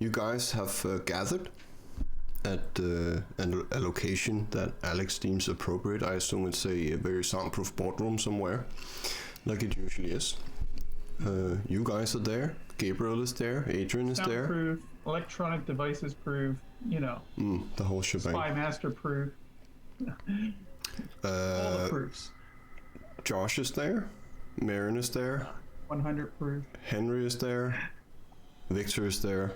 you guys have gathered at a location that Alex deems appropriate. I assume it's a very soundproof boardroom somewhere, like it usually is. You guys are there. Gabriel is there. Adrian is there. Soundproof, electronic devices proof, The whole shebang. Spy master proof. All the proofs. Josh is there. Marin is there. 100 proof. Henry is there. Victor is there.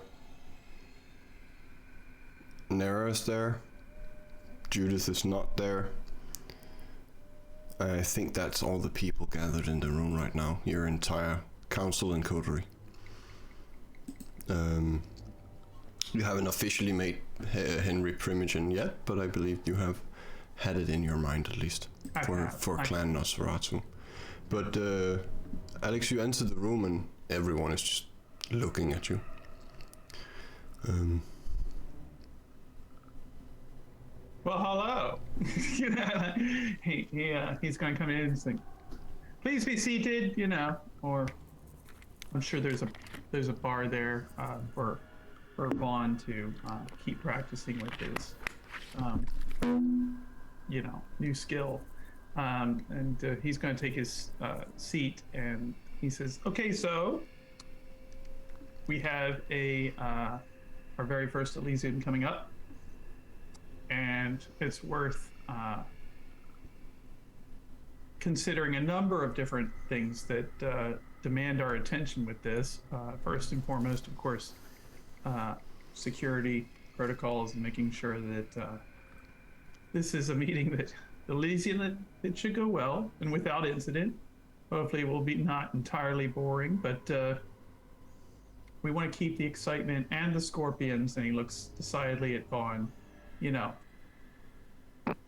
Nara is there. Judith is not there. I think that's all the people gathered in the room right now. Your entire council and coterie. You haven't officially made Henry Primogen yet, but I believe you have had it in your mind at least for Clan Nosferatu. But Alex, you enter the room and everyone is just looking at you. Well, hello. He's going to come in and say, "Please be seated," or I'm sure there's a bar there for Vaughn to keep practicing with his new skill. And he's going to take his seat, and he says, "Okay, so we have our very first Elysium coming up, and it's worth considering a number of different things that demand our attention with this. First and foremost, of course, security protocols and making sure that this is a meeting that Elysium, it should go well and without incident. Hopefully it will be not entirely boring, but we want to keep the excitement and the scorpions," and he looks decidedly at Vaughn,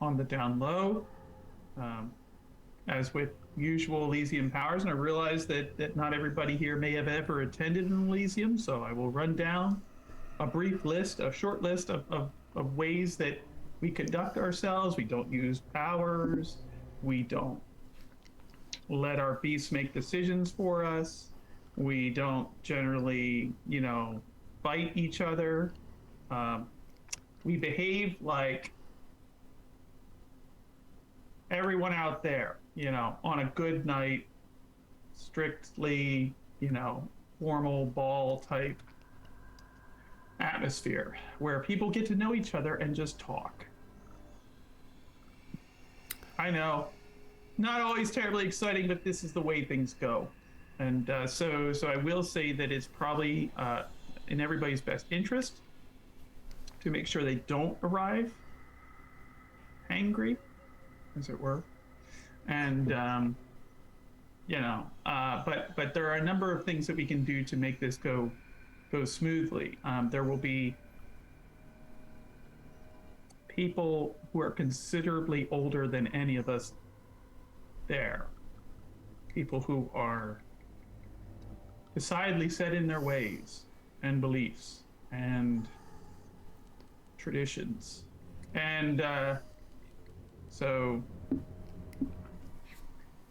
on the down low, as with usual Elysium powers. And I realize that not everybody here may have ever attended an Elysium, so I will run down a short list of ways that we conduct ourselves. We don't use powers. We don't let our beasts make decisions for us. We don't generally, fight each other. We behave like everyone out there, on a good night, strictly, formal ball type atmosphere where people get to know each other and just talk. I know, not always terribly exciting, but this is the way things go. And so I will say that it's probably in everybody's best interest to make sure they don't arrive angry, as it were. And but there are a number of things that we can do to make this go smoothly. There will be people who are considerably older than any of us there. People who are decidedly set in their ways and beliefs and traditions. And so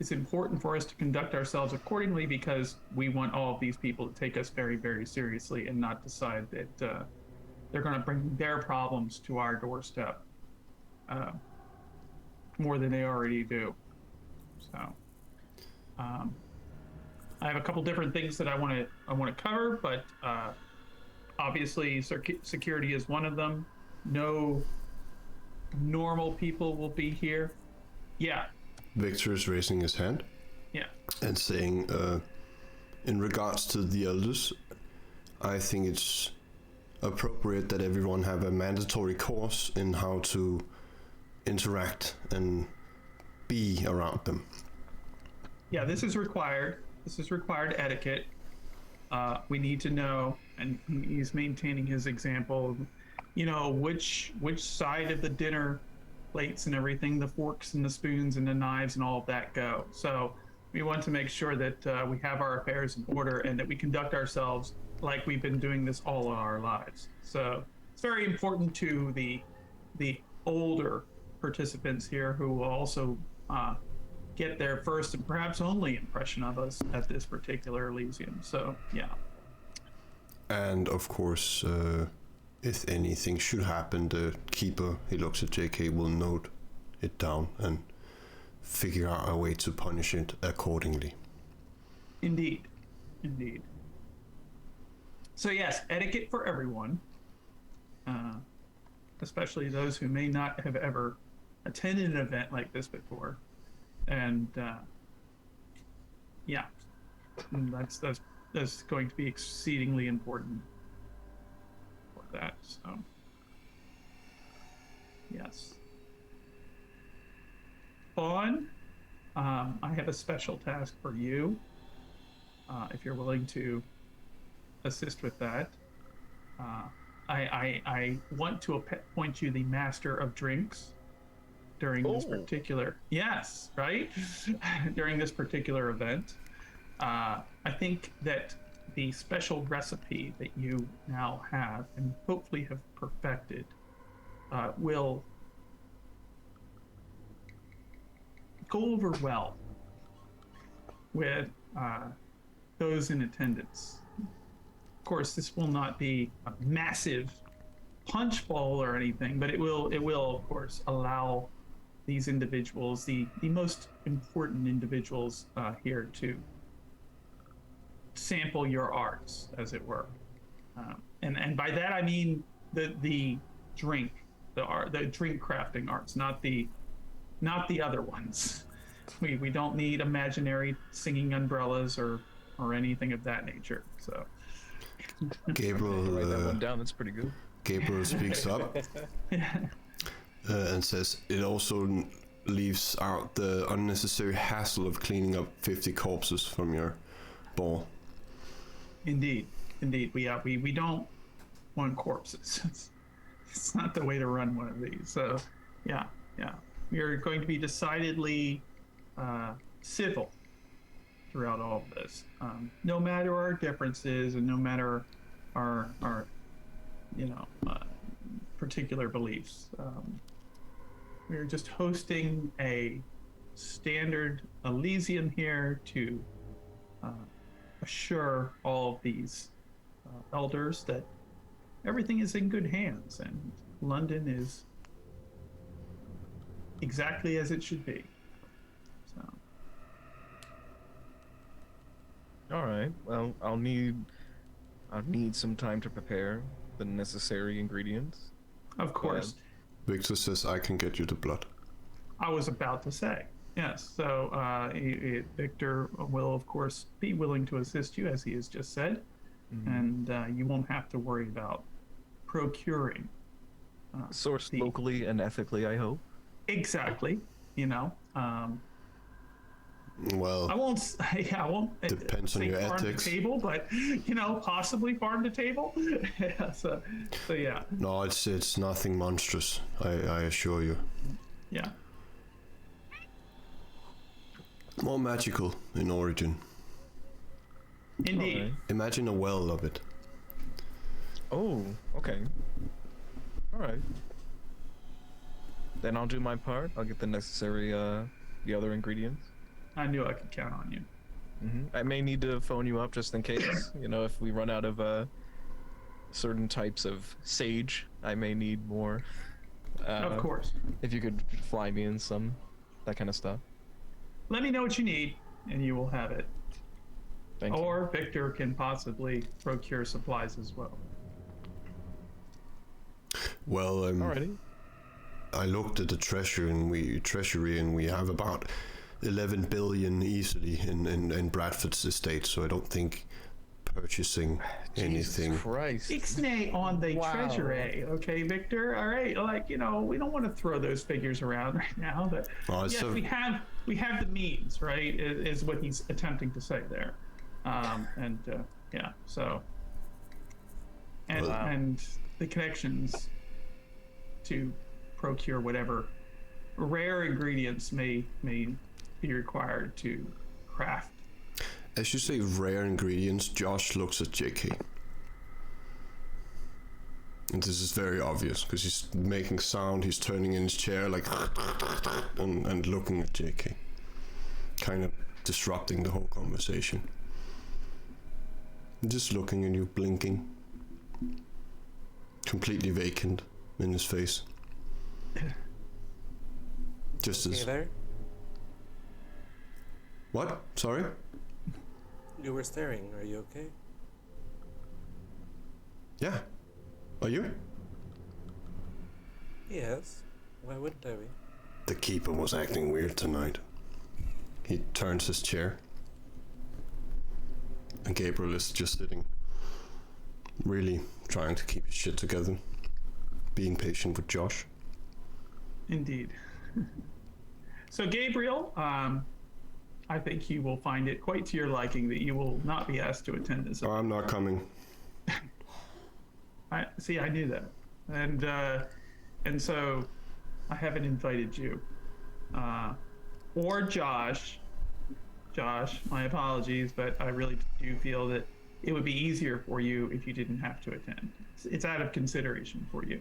it's important for us to conduct ourselves accordingly, because we want all of these people to take us very, very seriously and not decide that they're going to bring their problems to our doorstep more than they already do. So I have a couple different things that I want to cover, but obviously security is one of them. No normal people will be here. Yeah. Victor is raising his hand. Yeah. And saying, in regards to the elders, I think it's appropriate that everyone have a mandatory course in how to interact and be around them. Yeah, this is required. This is required etiquette. We need to know, and he's maintaining his example, which side of the dinner plates and everything, the forks and the spoons and the knives and all of that go. So we want to make sure that we have our affairs in order and that we conduct ourselves like we've been doing this all of our lives. So it's very important to the older participants here, who will also get their first and perhaps only impression of us at this particular Elysium. So yeah. And of course, if anything should happen, the keeper, he looks at JK, will note it down and figure out a way to punish it accordingly. Indeed. Indeed. So yes, etiquette for everyone, especially those who may not have ever attended an event like this before. And yeah, that's going to be exceedingly important for that. So yes. Fawn, I have a special task for you. If you're willing to assist with that, I want to appoint you the master of drinks during this particular during this particular event. I think that the special recipe that you now have and hopefully have perfected will go over well with those in attendance. Of course, this will not be a massive punch bowl or anything, but it will of course allow these individuals, the most important individuals here, to sample your arts, as it were. And by that I mean the drink, the drink crafting arts, not the other ones. We don't need imaginary singing umbrellas or anything of that nature. So Gabriel, write that one down. That's pretty good. Gabriel speaks up and says it also leaves out the unnecessary hassle of cleaning up 50 corpses from your ball. Indeed. We don't want corpses. It's not the way to run one of these. So yeah. We are going to be decidedly civil throughout all of this, no matter our differences and no matter our particular beliefs. We're just hosting a standard Elysium here to assure all of these elders that everything is in good hands and London is exactly as it should be. So. All right. Well, I'll need some time to prepare the necessary ingredients. Of course. Victor says I can get you the blood. I was about to say yes. So Victor will of course be willing to assist you, as he has just said, and you won't have to worry about procuring. Sourced locally and ethically, I hope. Exactly. Well, I won't. Yeah, I won't. Depends on your farm ethics. to table, but possibly farm to table. Yeah, so yeah. No, it's nothing monstrous. I assure you. Yeah. More magical in origin. Indeed. Right. Imagine a well of it. Oh, okay. All right. Then I'll do my part. I'll get the necessary, the other ingredients. I knew I could count on you. I may need to phone you up just in case. If we run out of certain types of sage, I may need more. Of course. If you could fly me in some, that kind of stuff. Let me know what you need, and you will have it. Thank you. Or Victor can possibly procure supplies as well. Well, Alrighty. I looked at the treasury, and we have about 11 billion easily in Bradford's estate. So I don't think purchasing anything. Jesus Christ. Ixnay on the Wow. treasury, okay, Victor? All right, we don't want to throw those figures around right now, but yes, we have the means, right? Is what he's attempting to say there, yeah. So, and the connections to procure whatever rare ingredients may be required to craft. As you say rare ingredients, Josh looks at JK. And this is very obvious because he's making sound, he's turning in his chair like and looking at JK. Kind of disrupting the whole conversation. Just looking at you, blinking. completely vacant in his face. Just Okay as... there? What? Sorry? You were staring. Are you okay? Yeah. Are you? Yes. Why wouldn't I be? The keeper was acting weird tonight. He turns his chair. And Gabriel is just sitting, really trying to keep his shit together, being patient with Josh. Indeed. So Gabriel, I think you will find it quite to your liking that you will not be asked to attend this. Oh, I'm not coming. I knew that, and so I haven't invited you, or Josh. Josh, my apologies, but I really do feel that it would be easier for you if you didn't have to attend. It's out of consideration for you.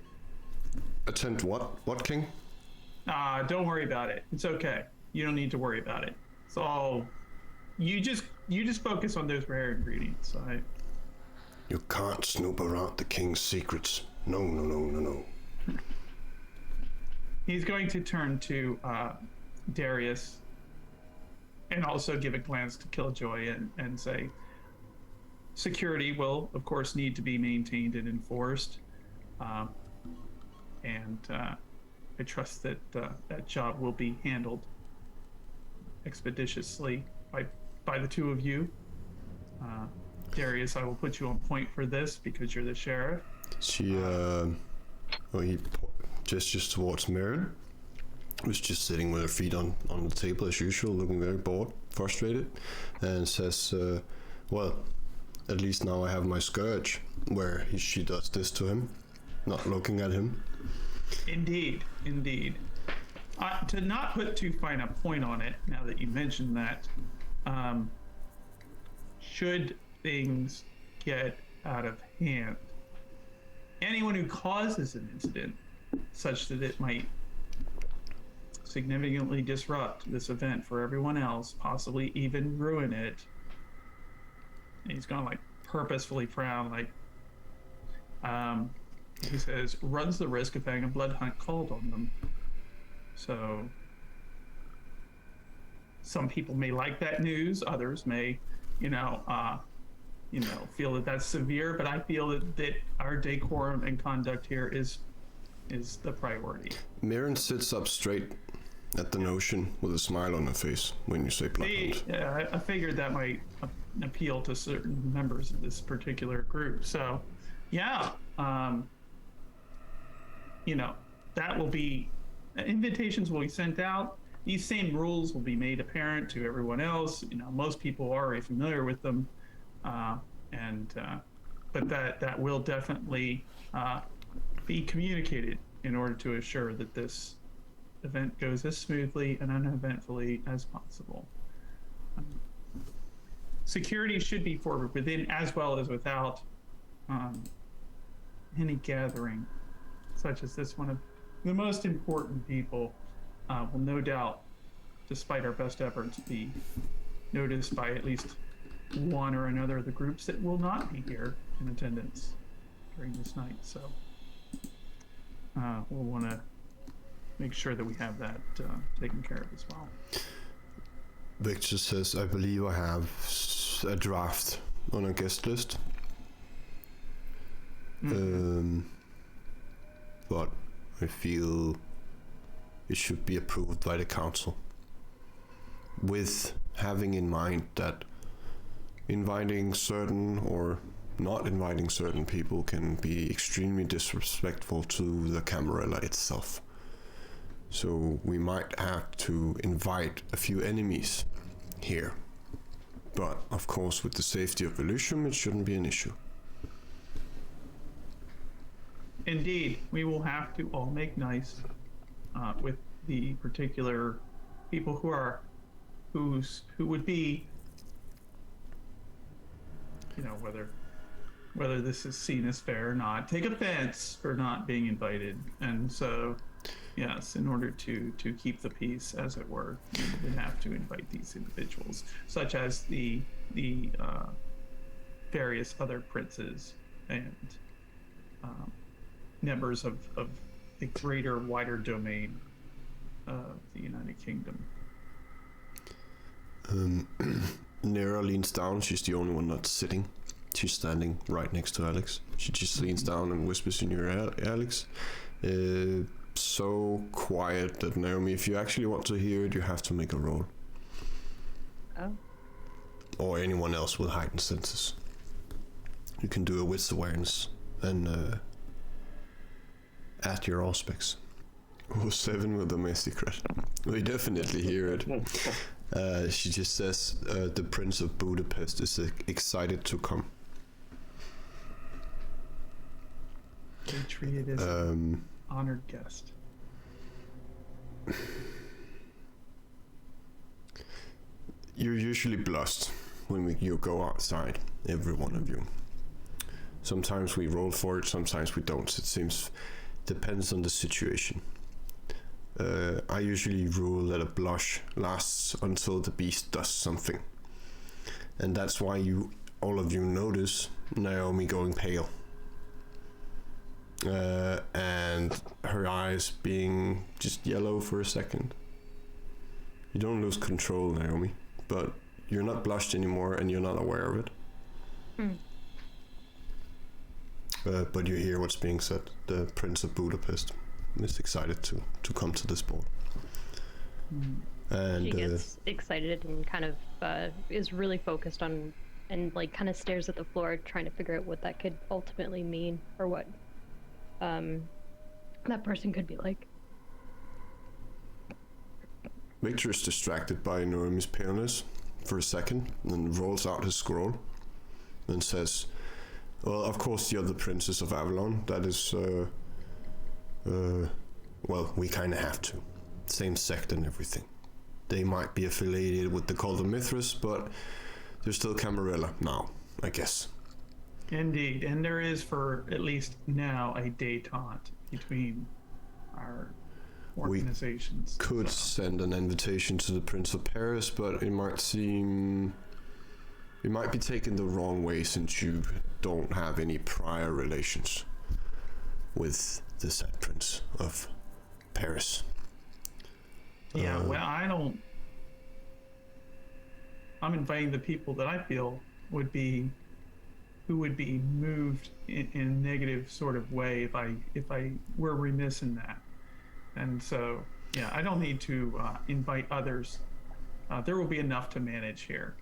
Attend what? What, King? Don't worry about it. It's okay. You don't need to worry about it. It's all. You just focus on those rare ingredients. You can't snoop around the king's secrets. No. He's going to turn to Darius and also give a glance to Killjoy and say, security will, of course, need to be maintained and enforced. And I trust that that job will be handled expeditiously by the two of you. Darius, I will put you on point for this because you're the sheriff. She, he gestures towards Merrin, who's just sitting with her feet on the table as usual, looking very bored, frustrated, and says, well, at least now I have my scourge, where she does this to him, not looking at him. Indeed. To not put too fine a point on it, now that you mentioned that, should things get out of hand, anyone who causes an incident such that it might significantly disrupt this event for everyone else, possibly even ruin it, and he's gonna like purposefully frown, like he says, runs the risk of having a blood hunt called on them. So some people may like that news, others may, feel that that's severe, but I feel that our decorum and conduct here is the priority. Mirren sits up straight at the notion with a smile on her face when you say blood hunt. Yeah, I figured that might appeal to certain members of this particular group. So, yeah, that will be, invitations will be sent out. These same rules will be made apparent to everyone else. Most people are already familiar with them, but that will definitely be communicated in order to assure that this event goes as smoothly and uneventfully as possible. Security should be forward within as well as without any gathering such as this one of the most important people will no doubt, despite our best efforts, be noticed by at least one or another of the groups that will not be here in attendance during this night. So we'll want to make sure that we have that taken care of as well. Victor says, I believe I have a draft on a guest list. But I feel it should be approved by the council, with having in mind that inviting certain or not inviting certain people can be extremely disrespectful to the Camarilla itself. So we might have to invite a few enemies here. But of course, with the safety of Elysium, it shouldn't be an issue. Indeed, we will have to all make nice with the particular people who would be, whether this is seen as fair or not, take offense for not being invited. And so, yes, in order to keep the peace, as it were, we would have to invite these individuals, such as the various other princes and members of the greater, wider domain of the United Kingdom. Nera leans down. She's the only one not sitting. She's standing right next to Alex. She just leans down and whispers in your ear, Alex. So quiet that, Naomi, if you actually want to hear it, you have to make a roll. Oh. Or anyone else with heightened senses. You can do a wits awareness and add your aspects. Oh, 7 with a secret. We definitely hear it. She just says the Prince of Budapest is excited to come. They treated as an honored guest. You're usually blessed when you go outside, every one of you. Sometimes we roll for it, sometimes we don't. It seems depends on the situation. I usually rule that a blush lasts until the beast does something. And that's why all of you notice Naomi going pale. And her eyes being just yellow for a second. You don't lose control, Naomi, but you're not blushed anymore and you're not aware of it. But you hear what's being said. The Prince of Budapest is excited to come to this ball. And she gets excited and kind of is really focused on and like kind of stares at the floor trying to figure out what that could ultimately mean or what that person could be like. Victor is distracted by Naomi's paleness for a second and then rolls out his scroll and says, well, of course you're the Princess of Avalon. That is, well, we kind of have to. Same sect and everything. They might be affiliated with the Cult of Mithras, but they're still Camarilla now, I guess. Indeed, and there is, for at least now, a détente between our organizations. We could send an invitation to the Prince of Paris, but it might be taken the wrong way since you don't have any prior relations with the said Prince of Paris. Yeah, well, I'm inviting the people that I feel would be moved in a negative sort of way if I were remiss in that. And so, yeah, I don't need to invite others. There will be enough to manage here.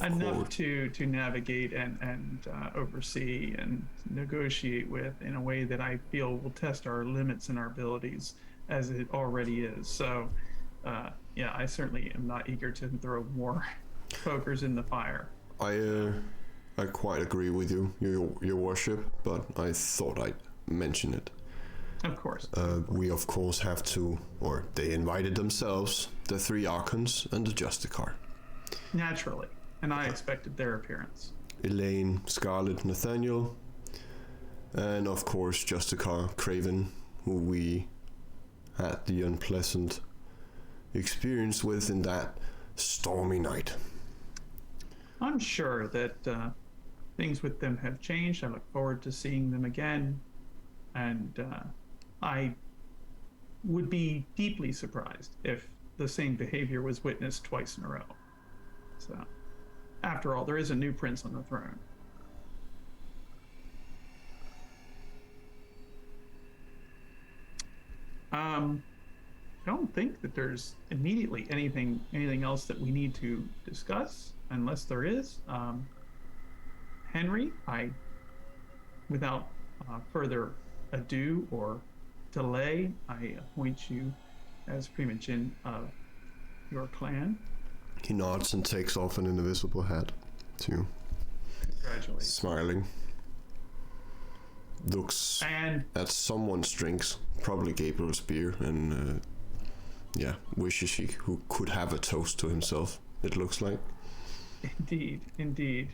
Enough to navigate and oversee and negotiate with in a way that I feel will test our limits and our abilities as it already is. So, yeah, I certainly am not eager to throw more pokers in the fire. I quite agree with you, your worship, but I thought I'd mention it. Of course. We of course have to, or they invited themselves, the 3 Archons and the Justicar. Naturally, and I expected their appearance. Elaine, Scarlet, Nathaniel, and of course Justicar Craven, who we had the unpleasant experience with in that stormy night. I'm sure that things with them have changed. I look forward to seeing them again, and I would be deeply surprised if the same behavior was witnessed twice in a row. So, after all, there is a new prince on the throne. I don't think that there's immediately anything else that we need to discuss, unless there is. Henry, without further ado or delay, I appoint you as primogenitor of your clan. He nods and takes off an invisible hat too. Congratulations. Smiling. Looks at someone's drinks, probably Gabriel's beer, and wishes he who could have a toast to himself, it looks like. Indeed.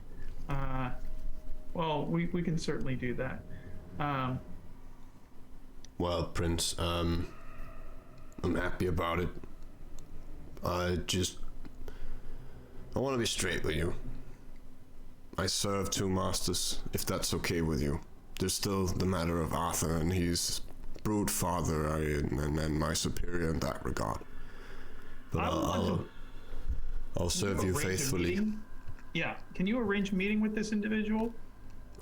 Well, we can certainly do that. Well, Prince, I'm happy about it. I want to be straight with you. I serve 2 masters, if that's okay with you. there's still the matter of Arthur, and he's brood father and my superior in that regard. But I'll serve you arrange a faithfully. meeting? Yeah. Can you arrange a meeting with this individual?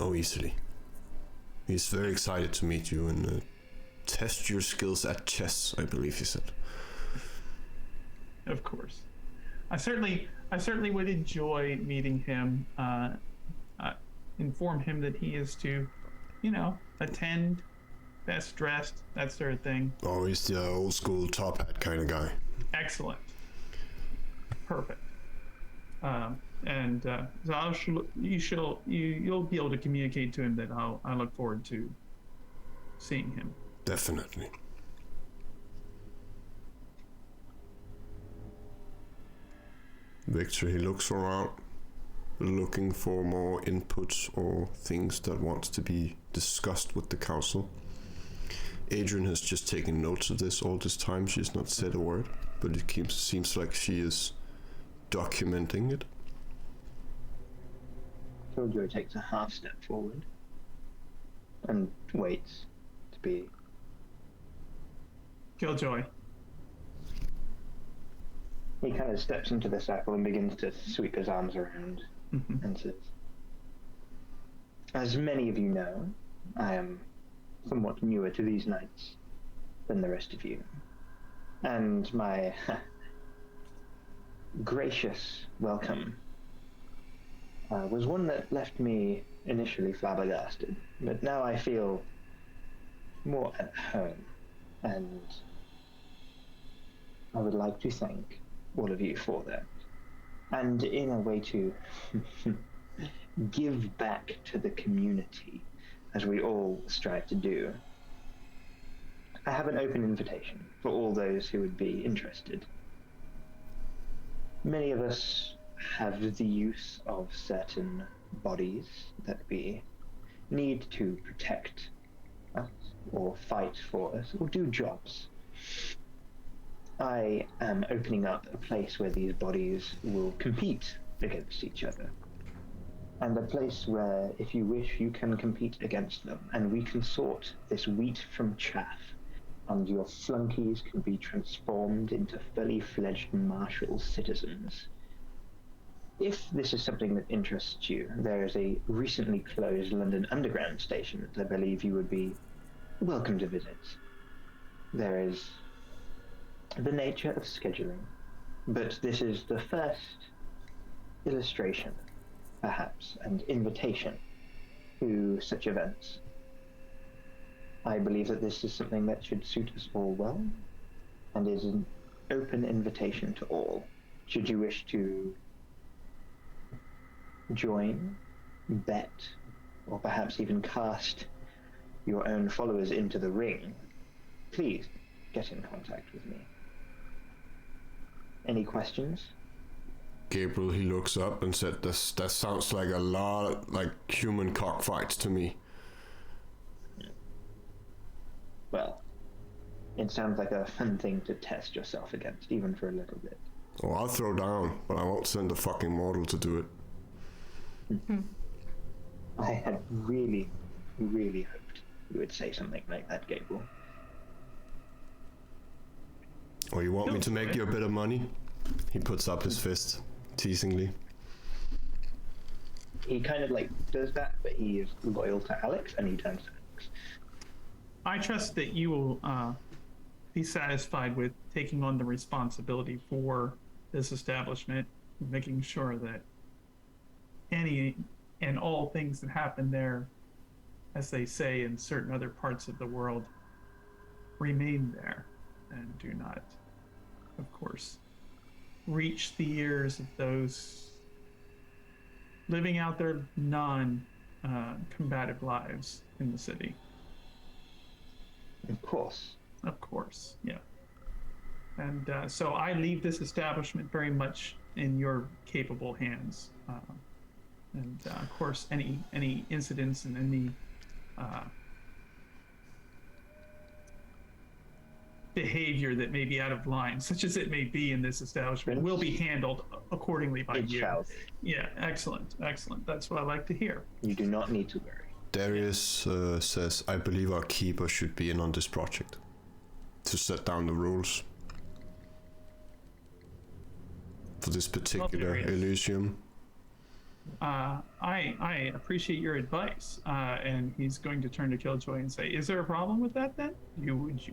Oh, easily. He's very excited to meet you and test your skills at chess, I believe he said. Of course. I certainly would enjoy meeting him. Inform him that he is to, attend, best dressed, that sort of thing. Oh, he's the old school top hat kind of guy. Excellent. Perfect. So you'll be able to communicate to him that I look forward to seeing him. Definitely. Victor, he looks around, looking for more inputs or things that wants to be discussed with the council. Adrian has just taken notes of this all this time. She's not said a word, but it seems like she is documenting it. Killjoy takes a half step forward and waits to be. Killjoy. He kind of steps into the circle and begins to sweep his arms around and says, "As many of you know, I am somewhat newer to these nights than the rest of you. And my gracious welcome was one that left me initially flabbergasted, but now I feel more at home, and I would like to thank all of you for that. And in a way to give back to the community, as we all strive to do, I have an open invitation for all those who would be interested. Many of us have the use of certain bodies that we need to protect us, or fight for us, or do jobs. I am opening up a place where these bodies will compete against each other. And a place where, if you wish, you can compete against them, and we can sort this wheat from chaff, and your flunkies can be transformed into fully fledged martial citizens. If this is something that interests you, there is a recently closed London Underground station that I believe you would be welcome to visit. There is the nature of scheduling, but this is the first illustration, perhaps, and invitation to such events. I believe that this is something that should suit us all well, and is an open invitation to all. Should you wish to join, bet, or perhaps even cast your own followers into the ring, please get in contact with me. Any questions? Gabriel, he looks up and said, that sounds like a lot like human cockfights to me. Well, it sounds like a fun thing to test yourself against, even for a little bit. Oh, I'll throw down, but I won't send a fucking mortal to do it. I had really, really hoped you would say something like that, Gabriel. Oh, you want me to make you a bit of money? He puts up his fist, teasingly. He kind of does that, but he is loyal to Alex, and he turns to Alex. I trust that you will be satisfied with taking on the responsibility for this establishment, making sure that any and all things that happen there, as they say in certain other parts of the world, remain there and do not, of course, reach the ears of those living out their non-combative lives in the city. Of course. Of course, yeah. And so I leave this establishment very much in your capable hands. And of course, any incidents and any behavior that may be out of line, such as it may be in this establishment, will be handled accordingly by It you. shall be. Yeah, excellent. That's what I like to hear. You do not need to worry. Darius says, I believe our keeper should be in on this project to set down the rules for this particular Elysium. I appreciate your advice. And he's going to turn to Killjoy and say, is there a problem with that then?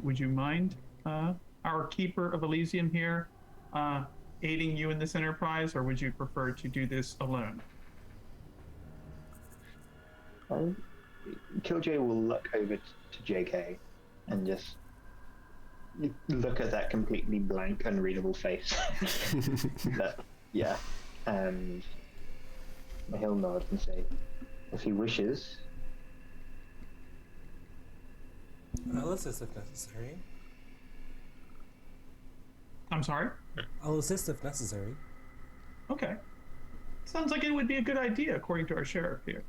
Would you mind our keeper of Elysium here aiding you in this enterprise, or would you prefer to do this alone? Killjoy will look over to JK and just look at that completely blank, unreadable face. But, yeah, and he'll nod and say, if he wishes. I'll assist if necessary. I'm sorry? I'll assist if necessary. Okay. Sounds like it would be a good idea, according to our sheriff here.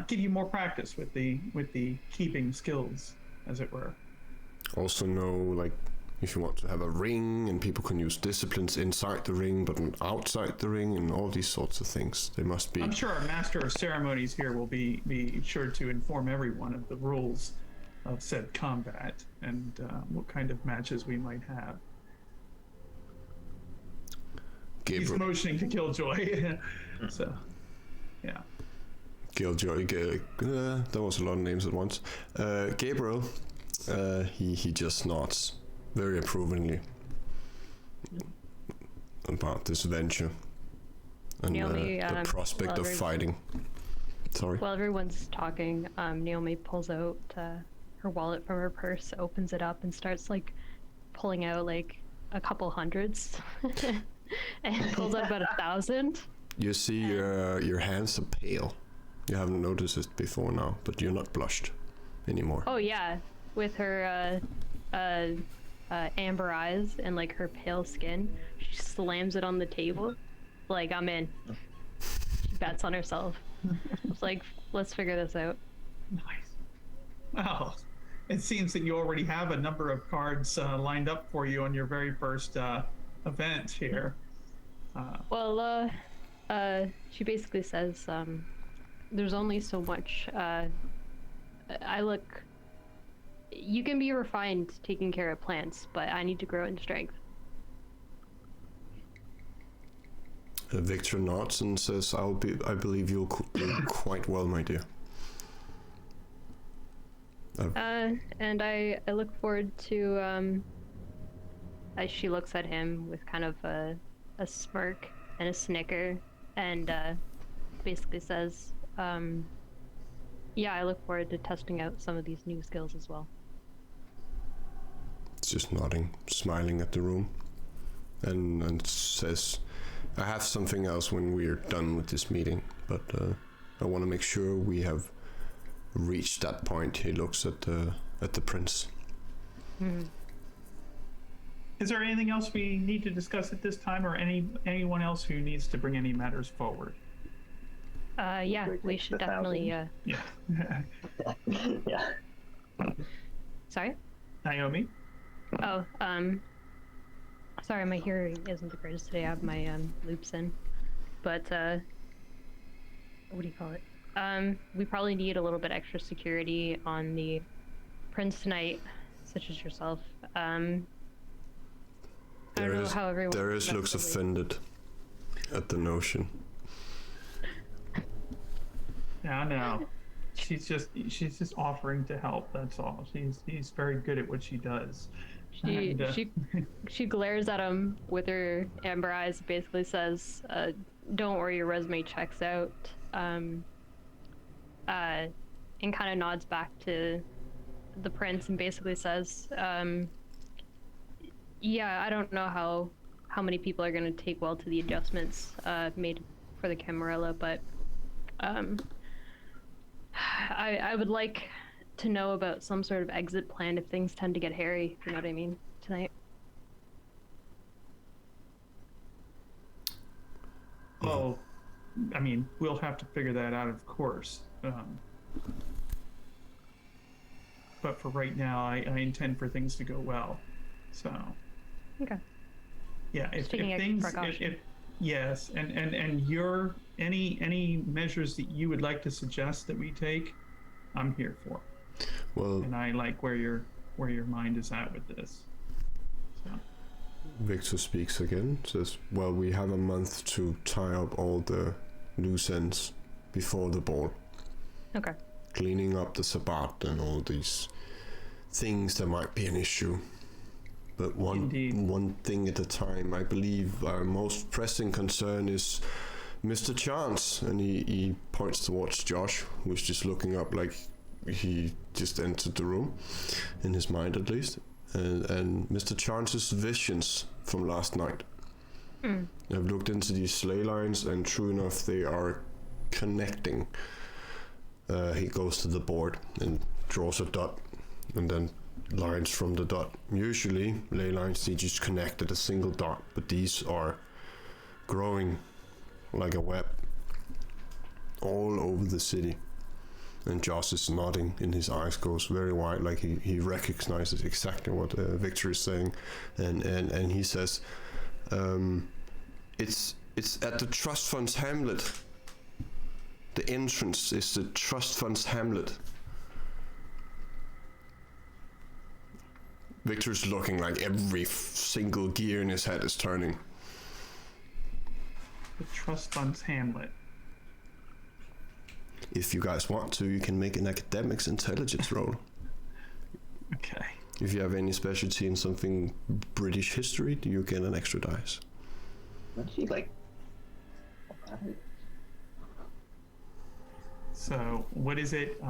Give you more practice with the keeping skills, as it were. Also know, like, if you want to have a ring and people can use disciplines inside the ring but not outside the ring and all these sorts of things. They must be... I'm sure our master of ceremonies here will be sure to inform everyone of the rules of said combat and what kind of matches we might have. He's motioning to Killjoy. So, yeah. Killjoy, there was a lot of names at once. Gabriel, he just nods very approvingly about this venture and Naomi, the prospect of fighting. Sorry. While everyone's talking, Naomi pulls out her wallet from her purse, opens it up, and starts like pulling out like a couple hundreds, and pulls out about 1,000. You see, your hands are pale. You haven't noticed it before now, but you're not blushed anymore. Oh yeah, with her amber eyes and like her pale skin, she slams it on the table, like I'm in. She bets on herself. It's like, let's figure this out. Nice. Well, it seems that you already have a number of cards lined up for you on your very first event here. She basically says, there's only so much. You can be refined taking care of plants, but I need to grow in strength. Victor nods and says, I believe you'll do quite well, my dear. And I look forward to, as she looks at him with kind of a smirk and a snicker, and basically says, yeah, I look forward to testing out some of these new skills as well. Just nodding, smiling at the room, and says, I have something else when we're done with this meeting, but I want to make sure we have reached that point. He looks at the prince. Mm-hmm. Is there anything else we need to discuss at this time, or anyone else who needs to bring any matters forward? Yeah, we should definitely. Yeah. Yeah. Sorry? Naomi? Oh, sorry, my hearing isn't the greatest today. I have my loops in, but what do you call it? We probably need a little bit extra security on the prince tonight, such as yourself. I don't know how everyone. Darius looks offended at the notion. Yeah, no. She's just offering to help. That's all. She's very good at what she does. She glares at him with her amber eyes. Basically says, "Don't worry, your resume checks out." And kind of nods back to the prince and basically says, "Yeah, I don't know how many people are going to take well to the adjustments made for the Camarilla, but I would like to know about some sort of exit plan if things tend to get hairy, if you know what I mean, tonight." Well, I mean, we'll have to figure that out, of course. But for right now, I intend for things to go well. So. Okay. Yeah, if things, yes, and any measures that you would like to suggest that we take, I'm here for. Well, And I like where your mind is at with this. So. Victor speaks again, says, well, we have a month to tie up all the loose ends before the ball. Okay. Cleaning up the Sabbat and all these things that might be an issue. But one thing at a time. I believe our most pressing concern is Mr. Chance, and he points towards Josh, who's just looking up like he just entered the room, in his mind at least. And Mr. Chance's visions from last night. I've looked into these sleigh lines, and true enough, they are connecting. He goes to the board and draws a dot, and then lines from the dot. Usually, ley lines, they just connect at a single dot, but these are growing like a web all over the city. And Josh is nodding, and his eyes goes very wide, like he recognizes exactly what Victor is saying, and he says, it's at the Trust Fund's Hamlet. The entrance is the Trust Fund's Hamlet. Victor's looking like every single gear in his head is turning. The Trust Fund's Hamlet. If you guys want to, you can make an academics intelligence roll. Okay. If you have any specialty in something British history, you get an extra dice. What's he like? So, what is it?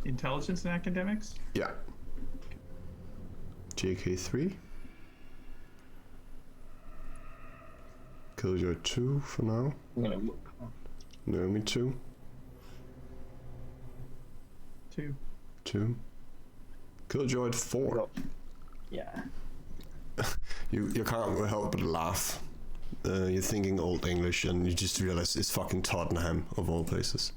Intelligence and academics? Yeah. JK3. Killjoy 2 for now. I'm gonna look. Naomi 2. 2. Killjoy 4. Yeah. You can't help but laugh. You're thinking Old English, and you just realize it's fucking Tottenham of all places.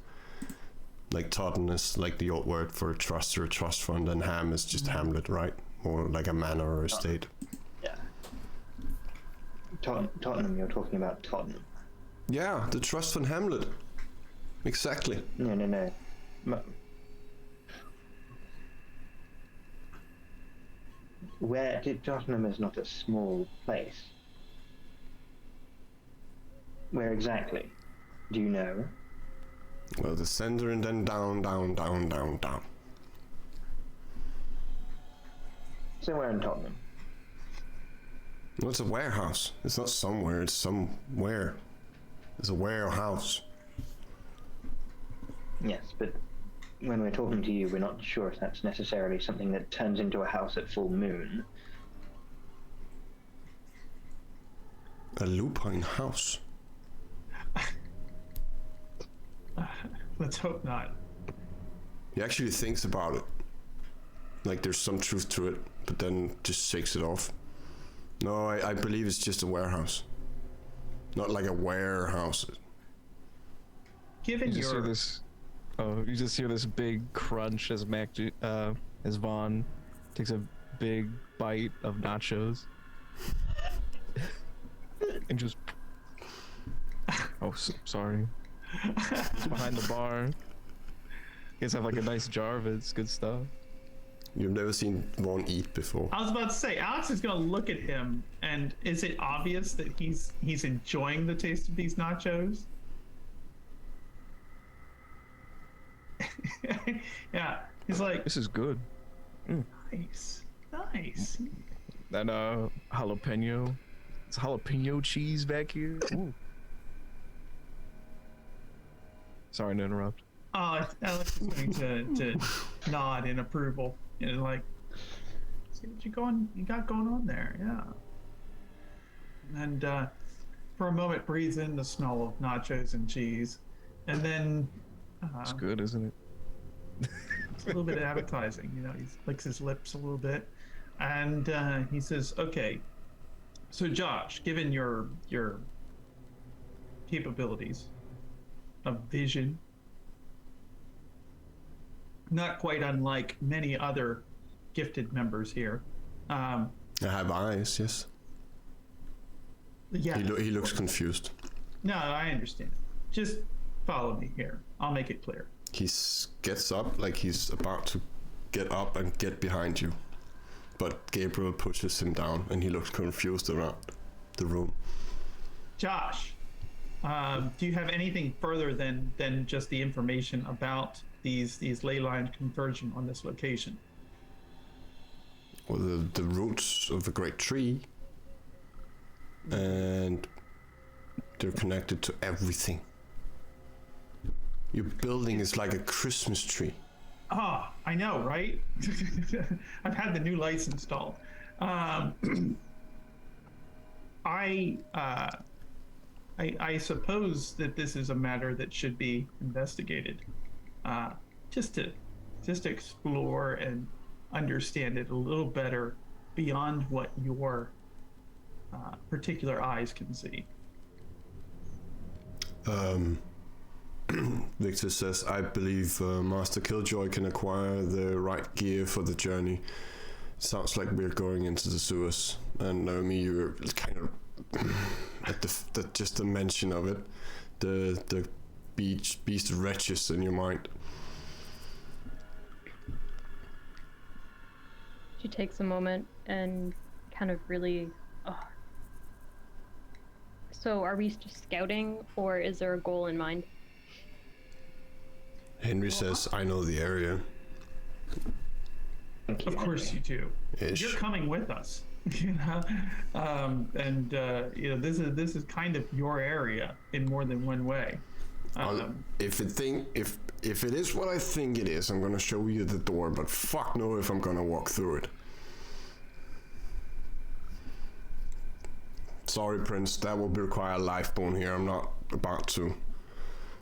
Like Tottenham is like the old word for a trust or a trust fund, and ham is just Hamlet, right? Or like a manor or estate. Yeah. Tottenham, you're talking about Tottenham. Yeah, the trust fund Hamlet. Exactly. No. Where Tottenham is not a small place. Where exactly? Do you know? Well, the center and then down. Somewhere in Tottenham. Well, it's a warehouse. It's not somewhere, it's somewhere. It's a warehouse. Yes, but when we're talking to you, we're not sure if that's necessarily something that turns into a house at full moon. A lupine house. Let's hope not. He actually thinks about it. Like there's some truth to it, but then just shakes it off. No, I believe it's just a warehouse. Not like a warehouse. Given You just your hear this. Oh, you just hear this big crunch as as Vaughn takes a big bite of nachos, and just. Oh, sorry. It's behind the bar. You guys have like a nice jar of it. It's good stuff. You've never seen Vaughn eat before. I was about to say, Alex is going to look at him, and is it obvious that he's enjoying the taste of these nachos? Yeah, he's like, This is good. nice. And jalapeno. It's jalapeno cheese back here. Ooh. Sorry to interrupt. Oh, Alex is going to nod in approval, and like, see what you got going on there, yeah. And for a moment, breathes in the smell of nachos and cheese, and then It's good, isn't it? it's a little bit appetizing. He licks his lips a little bit, and he says, "Okay, so Josh, given your capabilities of vision, not quite unlike many other gifted members here. I have eyes, yes. Yeah. He looks confused. No, I understand. just follow me here. I'll make it clear. He gets up like he's about to get up and get behind you. But Gabriel pushes him down and he looks confused around the room. Josh, do you have anything further than just the information about these ley line converging on this location? Well, the roots of a great tree, and they're connected to everything. Your building is like a Christmas tree. Ah, I know, right? I've had the new lights installed. I suppose that this is a matter that should be investigated, just to explore and understand it a little better beyond what your particular eyes can see. Victor says, I believe Master Killjoy can acquire the right gear for the journey. Sounds like we're going into the sewers. And Naomi, you're kind of at just the mention of it, the beast wretches in your mind. She takes a moment and kind of really. So, are we just scouting, or is there a goal in mind? Henry says, I know the area. Of course you do. Ish. You're coming with us, you know, and you know this is kind of your area in more than one way. If it is what I think it is, I'm gonna show you the door. But fuck no, if I'm gonna walk through it. Sorry, Prince. That will require a life bone here. I'm not about to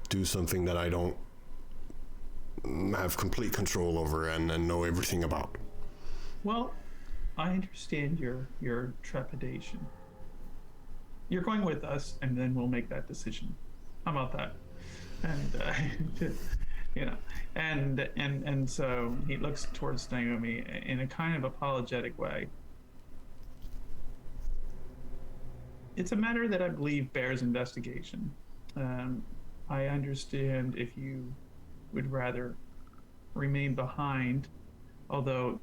do something that I don't have complete control over and know everything about. Well, I understand your trepidation. You're going with us, and then we'll make that decision. How about that? And you know, and so he looks towards Naomi in a kind of apologetic way. It's a matter that I believe bears investigation. I understand if you would rather remain behind, although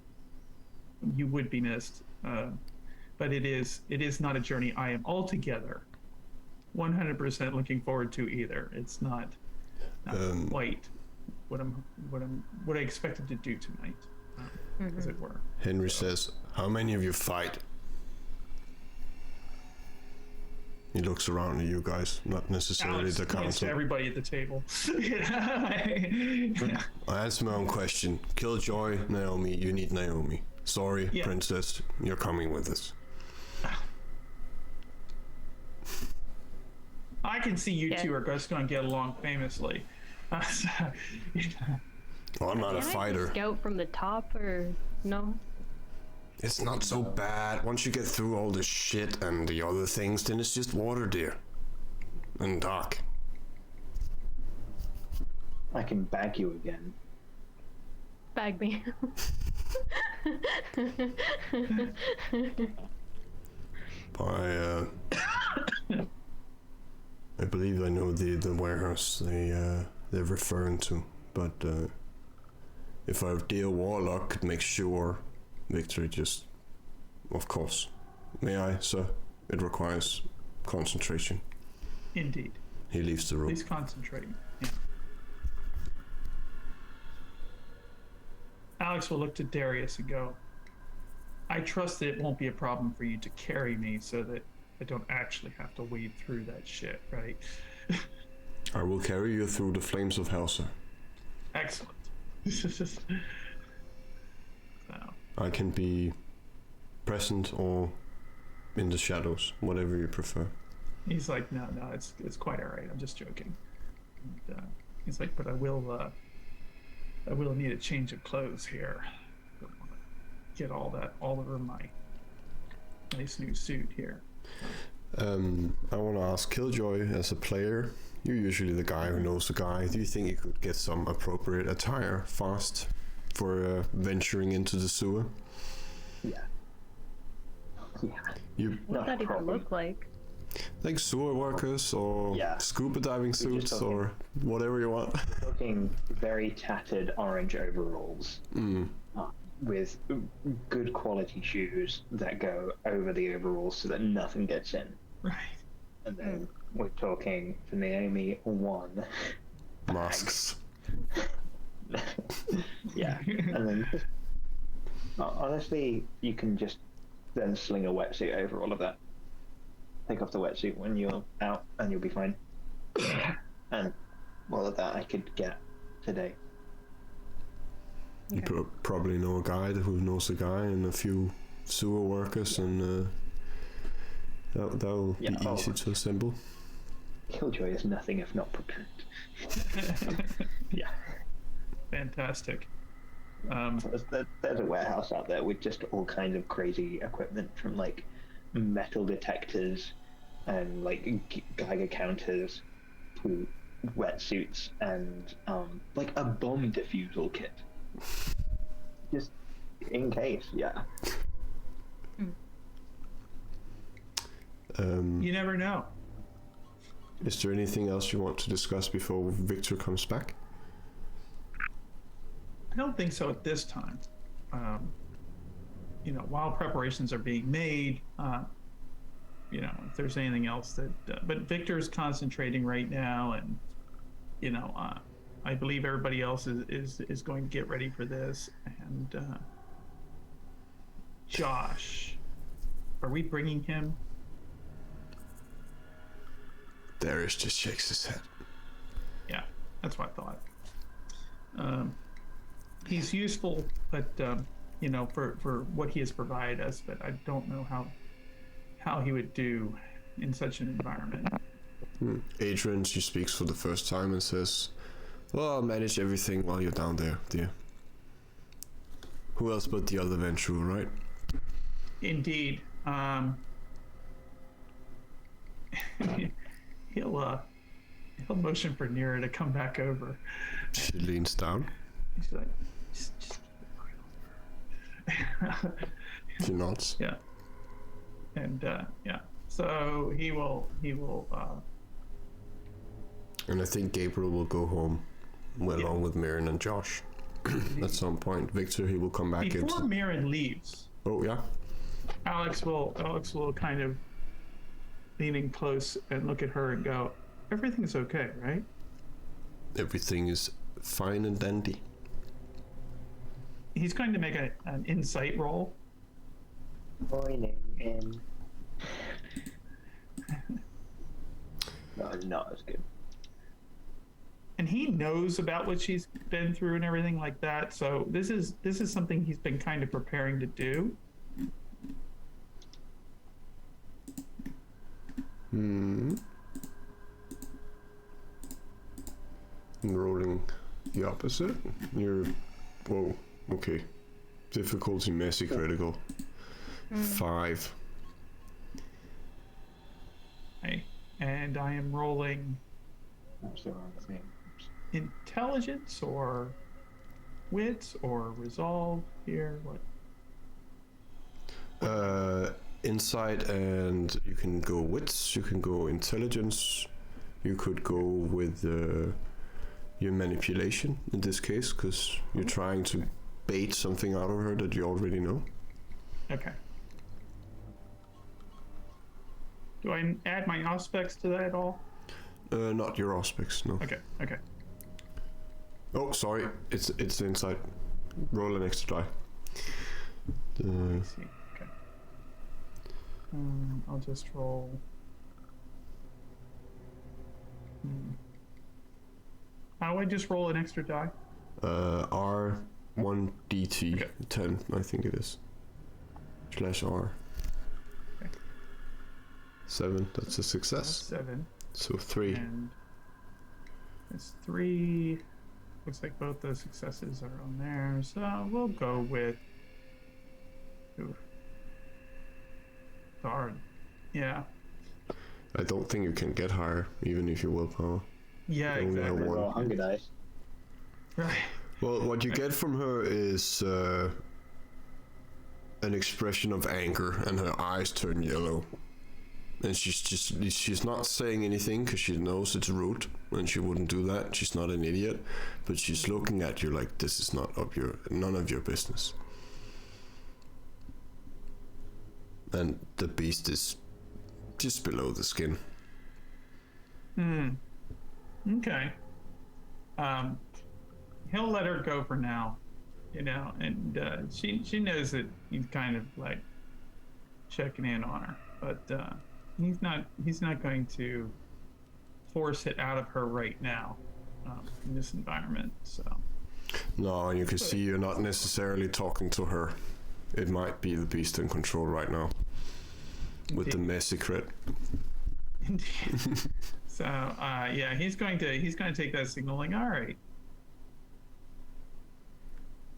you would be missed. But it is not a journey I am altogether 100% looking forward to either. It's not quite what I expected to do tonight, as it were. Henry says, how many of you fight? He looks around at you guys, not necessarily Alex the council. Everybody at the table. I answer my own question. Killjoy, Naomi, you need Naomi. Sorry, Yeah. Princess, you're coming with us. I can see you two are just going to get along famously. Well, I'm not a Can I fighter. scout from the top, or no? It's not so bad. Once you get through all the shit and the other things, then it's just water, dear. And dark. I can bag you again. Bag me. I believe I know the warehouse they're referring to, but if our dear warlock could make sure, Victor, just, of course. May I, sir? It requires concentration. Indeed. He leaves the room. Please concentrate. Yeah. Alex will look to Darius and go, I trust that it won't be a problem for you to carry me so that I don't actually have to wade through that shit, right? I will carry you through the flames of hell, sir. Excellent. So, I can be present or in the shadows, whatever you prefer. he's like, no, it's quite all right. I'm just joking. And, he's like, but I will need a change of clothes here. Don't wanna get all over my nice new suit here. I want to ask Killjoy, as a player, you're usually the guy who knows the guy. Do you think you could get some appropriate attire fast for venturing into the sewer? Yeah. Yeah. What does that even look like? Like sewer workers or Yeah. scuba diving suits talking- or whatever you want. Talking very tattered orange overalls with good quality shoes that go over the overalls so that nothing gets in. Right. And then we're talking for Naomi one. Masks. Yeah. And then honestly, you can just then sling a wetsuit over all of that. Take off the wetsuit when you're out and you'll be fine. And all of that I could get today. You probably know a guy who knows a guy and a few sewer workers, and that'll be easy to assemble. Killjoy is nothing if not prepared. Yeah. Fantastic. There's a warehouse out there with just all kinds of crazy equipment, from like metal detectors and like Geiger counters to wetsuits and like a bomb defusal kit. Just in case, yeah. You never know. Is there anything else you want to discuss before Victor comes back? I don't think so at this time. You know, while preparations are being made, you know, if there's anything else that, but Victor's concentrating right now, and you know, I believe everybody else is going to get ready for this. And Josh, are we bringing him? Darius just shakes his head. Yeah, that's what I thought. He's useful, but you know, for what he has provided us, but I don't know how he would do in such an environment. Adrian, she speaks for the first time and says, "Well, I'll manage everything while you're down there, dear." Who else but the other Ventrue, right? Indeed. He'll motion for Nira to come back over. She leans down. He's like, just keep it quiet. She nods. Yeah. And yeah. So he will And I think Gabriel will go home along with Mirren and Josh at some point. Victor, he will come back before into... Mirren leaves, Oh, yeah? Alex will kind of lean in close and look at her and go, everything's okay, right? Everything is fine and dandy. He's going to make an insight roll. Joining in. No, not as good. And he knows about what she's been through and everything like that. So this is something he's been kind of preparing to do. Rolling the opposite. You're... Whoa, okay. Difficulty messy critical. 5. Okay. And I am rolling I'm still on the same. intelligence or wits or resolve here. What? Insight, and you can go wits, you can go intelligence, you could go with your manipulation in this case, because you're trying to bait something out of her that you already know. Okay. Do I add my aspects to that at all? Not your aspects, no. Okay. Okay. Oh, sorry, it's insight. Roll an extra die. Let's see. Okay. I'll just roll. How do I just roll an extra die? R1DT Okay. 10, I think it is. /R. Okay. 7, that's a success. 7. So 3. And it's 3. Looks like both those successes are on there. So we'll go with. Ooh. Darn. Yeah. I don't think you can get higher, even if you willpower. Yeah, Only have exactly. one. Roll hunger dice. Right. Well, what you get from her is an expression of anger, and her eyes turn yellow. And she's not saying anything because she knows it's rude and she wouldn't do that. She's not an idiot, but she's looking at you like this is none of your business. And the beast is just below the skin. Okay. He'll let her go for now, and she knows that he's kind of like checking in on her, but he's not going to force it out of her right now in this environment. So. No, and you can see you're not necessarily talking to her. It might be the beast in control right now with the Masquerade. Indeed. So yeah, he's going to take that signal like, all right,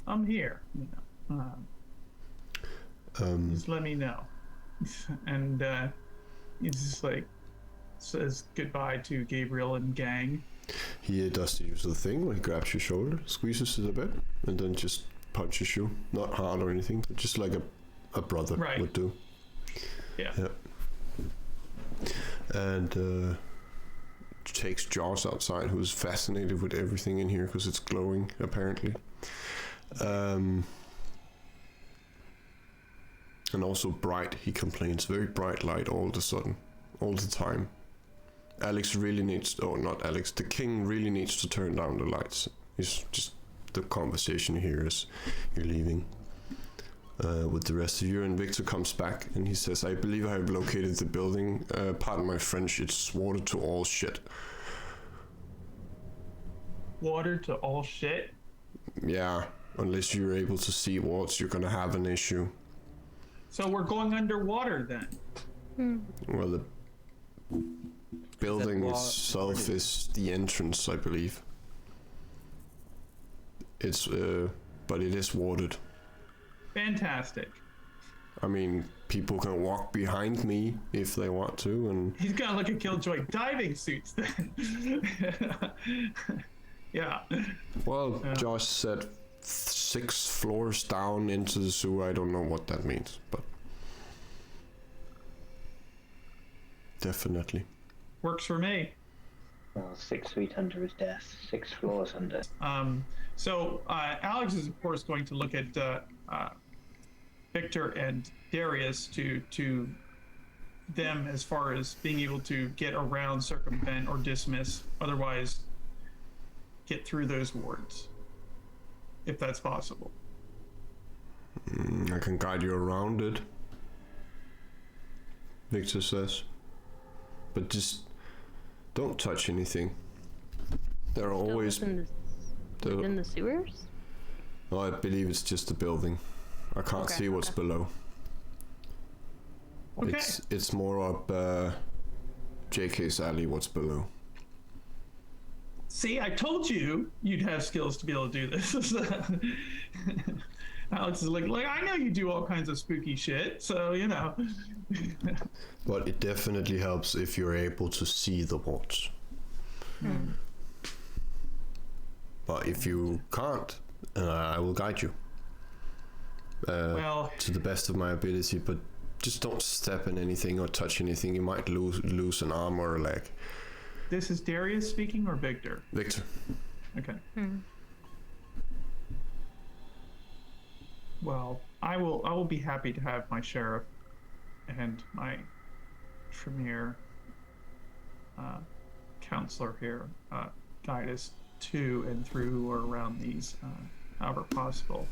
I'm here. Just let me know. And he just like says goodbye to Gabriel and gang. He does the usual thing where he grabs your shoulder, squeezes it a bit, and then just punches you. Not hard or anything, but just like a brother would do. Yeah. And takes Josh outside, who's fascinated with everything in here because it's glowing, apparently. And also bright, he complains. Very bright light all of a sudden, all the time. Alex really needs, not Alex, the king really needs to turn down the lights. It's just the conversation here is you're leaving with the rest of you, and Victor comes back and he says, I believe I have located the building. Pardon my French, it's water to all shit. Water to all shit? Yeah, unless you're able to see walls, you're gonna have an issue. So we're going underwater then? Well, the building itself is the entrance, I believe. It's, but it is watered. Fantastic. I mean, people can walk behind me if they want to, and... He's gonna look at Killjoy diving suits then. Yeah. Well, Josh said 6 floors down into the sewer. I don't know what that means, but... Definitely. Works for me. Well, 6 feet under is death, 6 floors under. So Alex is of course going to look at Victor and Darius to them as far as being able to get around, circumvent, or dismiss, otherwise get through those wards, if that's possible. I can guide you around it, Victor says. But just don't touch anything. There are always... Within the sewers? Oh, I believe it's just the building. I can't see what's below. Okay. It's more up JK's alley what's below. See, I told you you'd have skills to be able to do this. Alex is like, I know you do all kinds of spooky shit, so, But it definitely helps if you're able to see the walls. But if you can't, I will guide you. To the best of my ability, but just don't step in anything or touch anything. You might lose an arm or a leg. This is Darius speaking or Victor? Victor. Okay. Well, I will be happy to have my sheriff and my premier counselor here guide us to and through or around these however possible,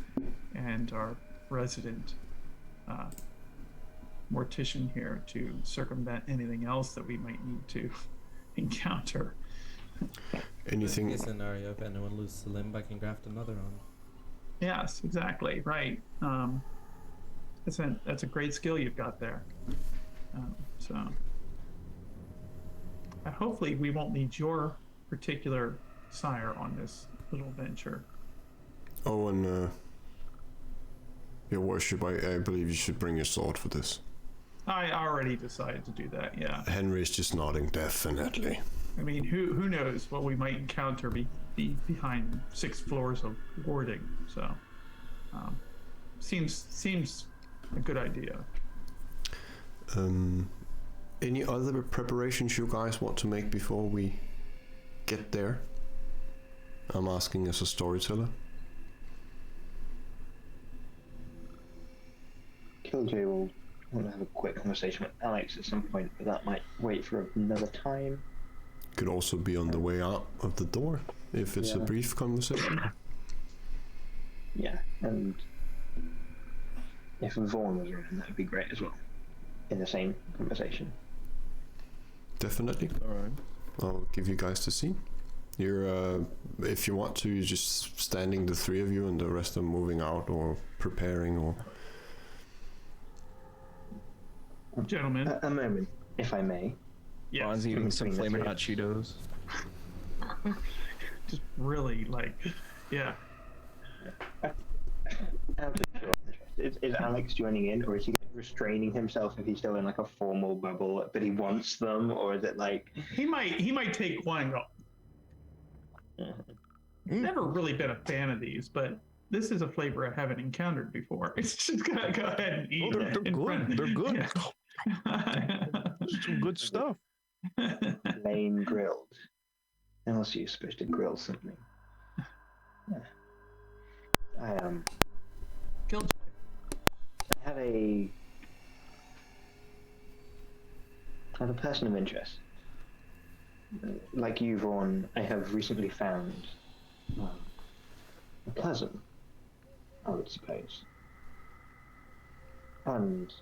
and our resident mortician here to circumvent anything else that we might need to encounter. Anything? Worst case scenario, if anyone loses a limb, I can graft another on. Yes, exactly, right. That's a great skill you've got there. So hopefully we won't need your particular sire on this little venture. Oh, and your worship, I believe you should bring your sword for this. I already decided to do that, yeah. Henry's just nodding, definitely. I mean, who knows what we might encounter behind 6 floors of warding, so seems a good idea. Any other preparations you guys want to make before we get there? I'm asking as a storyteller. Killjoy will want to have a quick conversation with Alex at some point, but that might wait for another time. Could also be on the way out of the door, if it's a brief conversation. Yeah, and if Vaughn was around, that would be great as well, in the same conversation. Definitely. Alright. I'll give you guys the scene. You're, if you want to, you're just standing, the three of you, and the rest are moving out or preparing or... Gentlemen. A moment, if I may. Yes. Ron's eating some Between the flaming three hot of us. Cheetos. Just really like, yeah. Out of pure interest, is Alex joining in, or is he restraining himself if he's still in like a formal bubble, but he wants them, or is it like... He might take one and go. Never really been a fan of these, but this is a flavor I haven't encountered before. It's just gonna go ahead and eat. They're in front- good. They're good. Yeah. Some good stuff. Plain grilled. Unless you're supposed to grill something. Yeah. I Kill. have a person of interest. Like you, Vaughn, I have recently found a cousin, I would suppose. And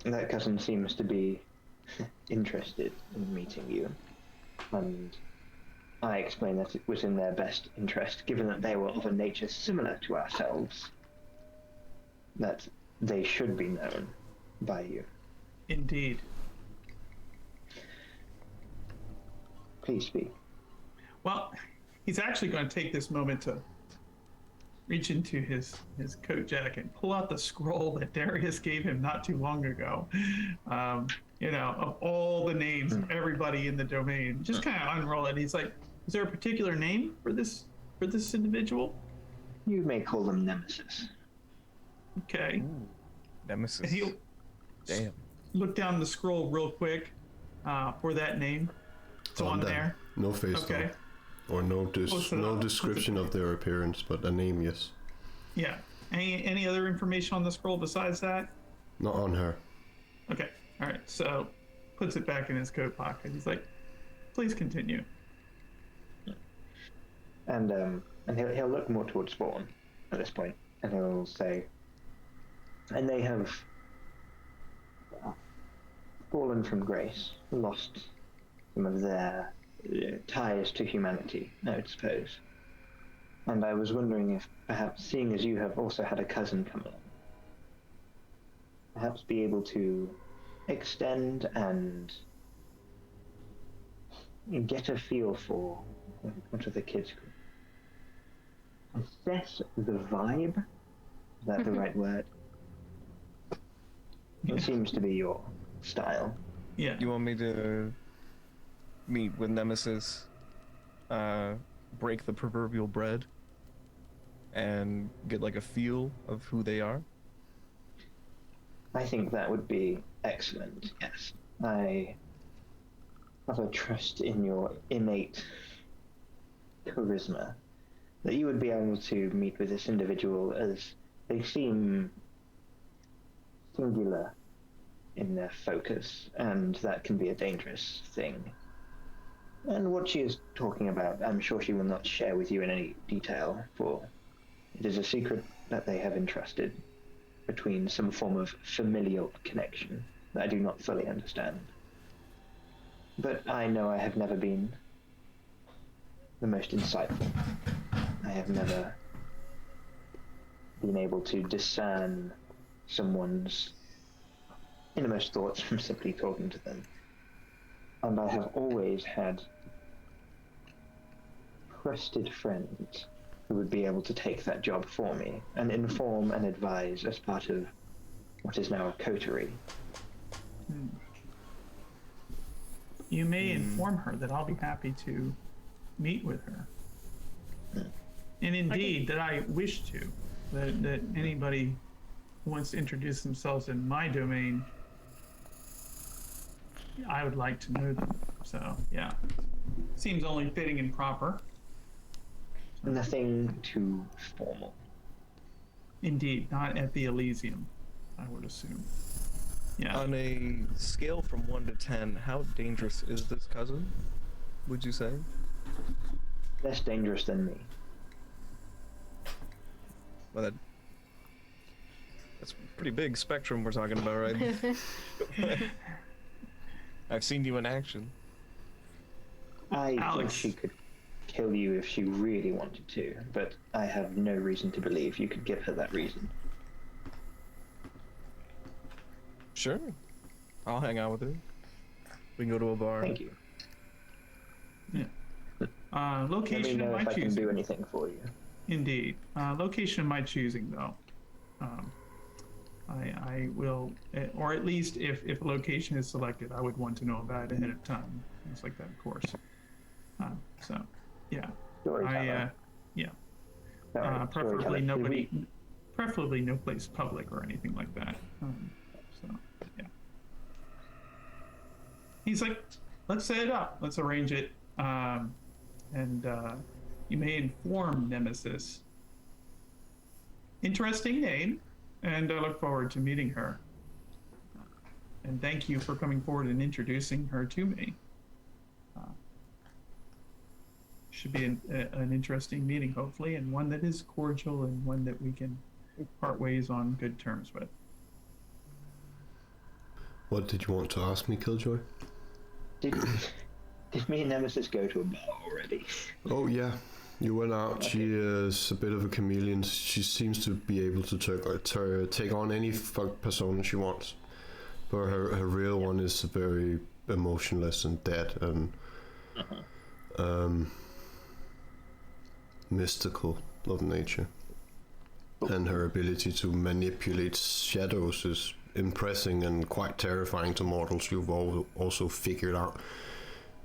that cousin seems to be interested in meeting you. And I explained that it was in their best interest, given that they were of a nature similar to ourselves, that they should be known by you. Indeed. Please speak. Well, he's actually going to take this moment to reach into his coat jacket and pull out the scroll that Darius gave him not too long ago. Of all the names of everybody in the domain, just kind of unroll it. He's like, "Is there a particular name for this individual?" You may call them Nemesis. Okay. Ooh, Nemesis. And he'll Damn. look down the scroll real quick for that name. It's on that. there. No face Okay. though. Or no Close no enough. description of their appearance, but a name, yes. Yeah. Any other information on the scroll besides that? Not on her. Okay. All right. So puts it back in his coat pocket. He's like, "Please continue." And he'll look more towards Spawn at this point, and he'll say, and they have fallen from grace, lost some of their ties to humanity, I would suppose. And I was wondering if perhaps, seeing as you have also had a cousin come along, perhaps be able to extend and get a feel for, what are the kids called? Assess the vibe? Is that the right word? It seems to be your style. Yeah. You want me to meet with Nemesis, break the proverbial bread, and get like a feel of who they are? I think that would be excellent, yes. I have a trust in your innate charisma that you would be able to meet with this individual, as they seem singular in their focus, and that can be a dangerous thing. And what she is talking about, I'm sure she will not share with you in any detail, for it is a secret that they have entrusted between some form of familial connection that I do not fully understand. But I know I have never been the most insightful. I have never been able to discern someone's innermost thoughts from simply talking to them. And I have always had trusted friends who would be able to take that job for me and inform and advise as part of what is now a coterie. You may inform her that I'll be happy to meet with her. And indeed, that I wish to. That anybody who wants to introduce themselves in my domain I would like to know them. So yeah, seems only fitting and proper. Nothing too formal. Indeed, not at the Elysium, I would assume. Yeah. On a scale from 1 to 10, how dangerous is this cousin, would you say? Less dangerous than me. Well, that's a pretty big spectrum we're talking about, right? I've seen you in action. I think Alex. she could kill you if she really wanted to, but I have no reason to believe you could give her that reason. Sure. I'll hang out with her. We can go to a bar. Thank you. Yeah. Let me Location of know my if I can choosing. do anything for you. Indeed. Location of my choosing, though. I will, or at least if a location is selected, I would want to know about it ahead of time. Things like that, of course. So, yeah. Storyteller. Yeah. Sorry, Preferably storyteller. preferably no place public or anything like that. So, yeah. He's like, let's set it up. Let's arrange it. And you may inform Nemesis. Interesting name, and I look forward to meeting her. And thank you for coming forward and introducing her to me. Should be an interesting meeting, hopefully, and one that is cordial and one that we can part ways on good terms with. What did you want to ask me, Killjoy? Did me and Nemesis go to a bar already? Oh yeah, you went out. Okay. She is a bit of a chameleon. She seems to be able to take on any persona she wants, but her real one is very emotionless and dead and mystical of nature. And her ability to manipulate shadows is impressive and quite terrifying to mortals. You've also figured out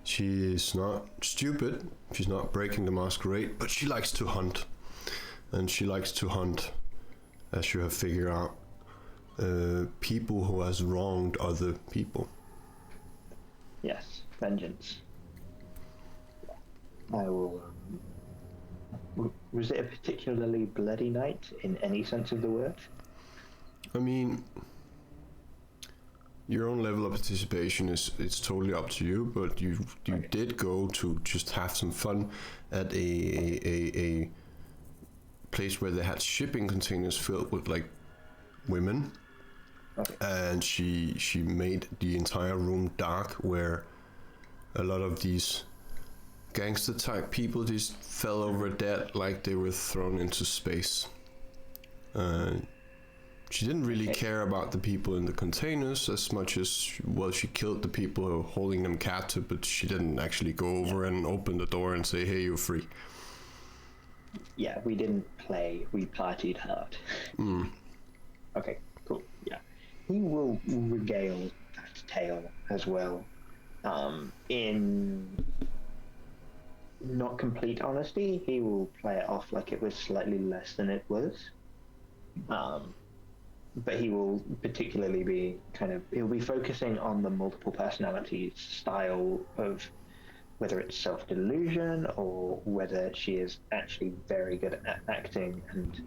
she is not stupid, she's not breaking the masquerade, but she likes to hunt. And she likes to hunt, as you have figured out, people who has wronged other people. Yes, vengeance. I will. Was it a particularly bloody night in any sense of the word? I mean, your own level of participation it's totally up to you, but you Okay. did go to just have some fun at a place where they had shipping containers filled with like women. Okay. And she made the entire room dark, where a lot of these gangster type people just fell over dead like they were thrown into space. She didn't really care about the people in the containers as much as, she killed the people who were holding them captive, but she didn't actually go over and open the door and say, hey, you're free. Yeah, we didn't play, we partied hard. Okay, cool, yeah. He will regale that tale as well. In not complete honesty, he will play it off like it was slightly less than it was. But he will particularly be he'll be focusing on the multiple personalities style of whether it's self-delusion or whether she is actually very good at acting and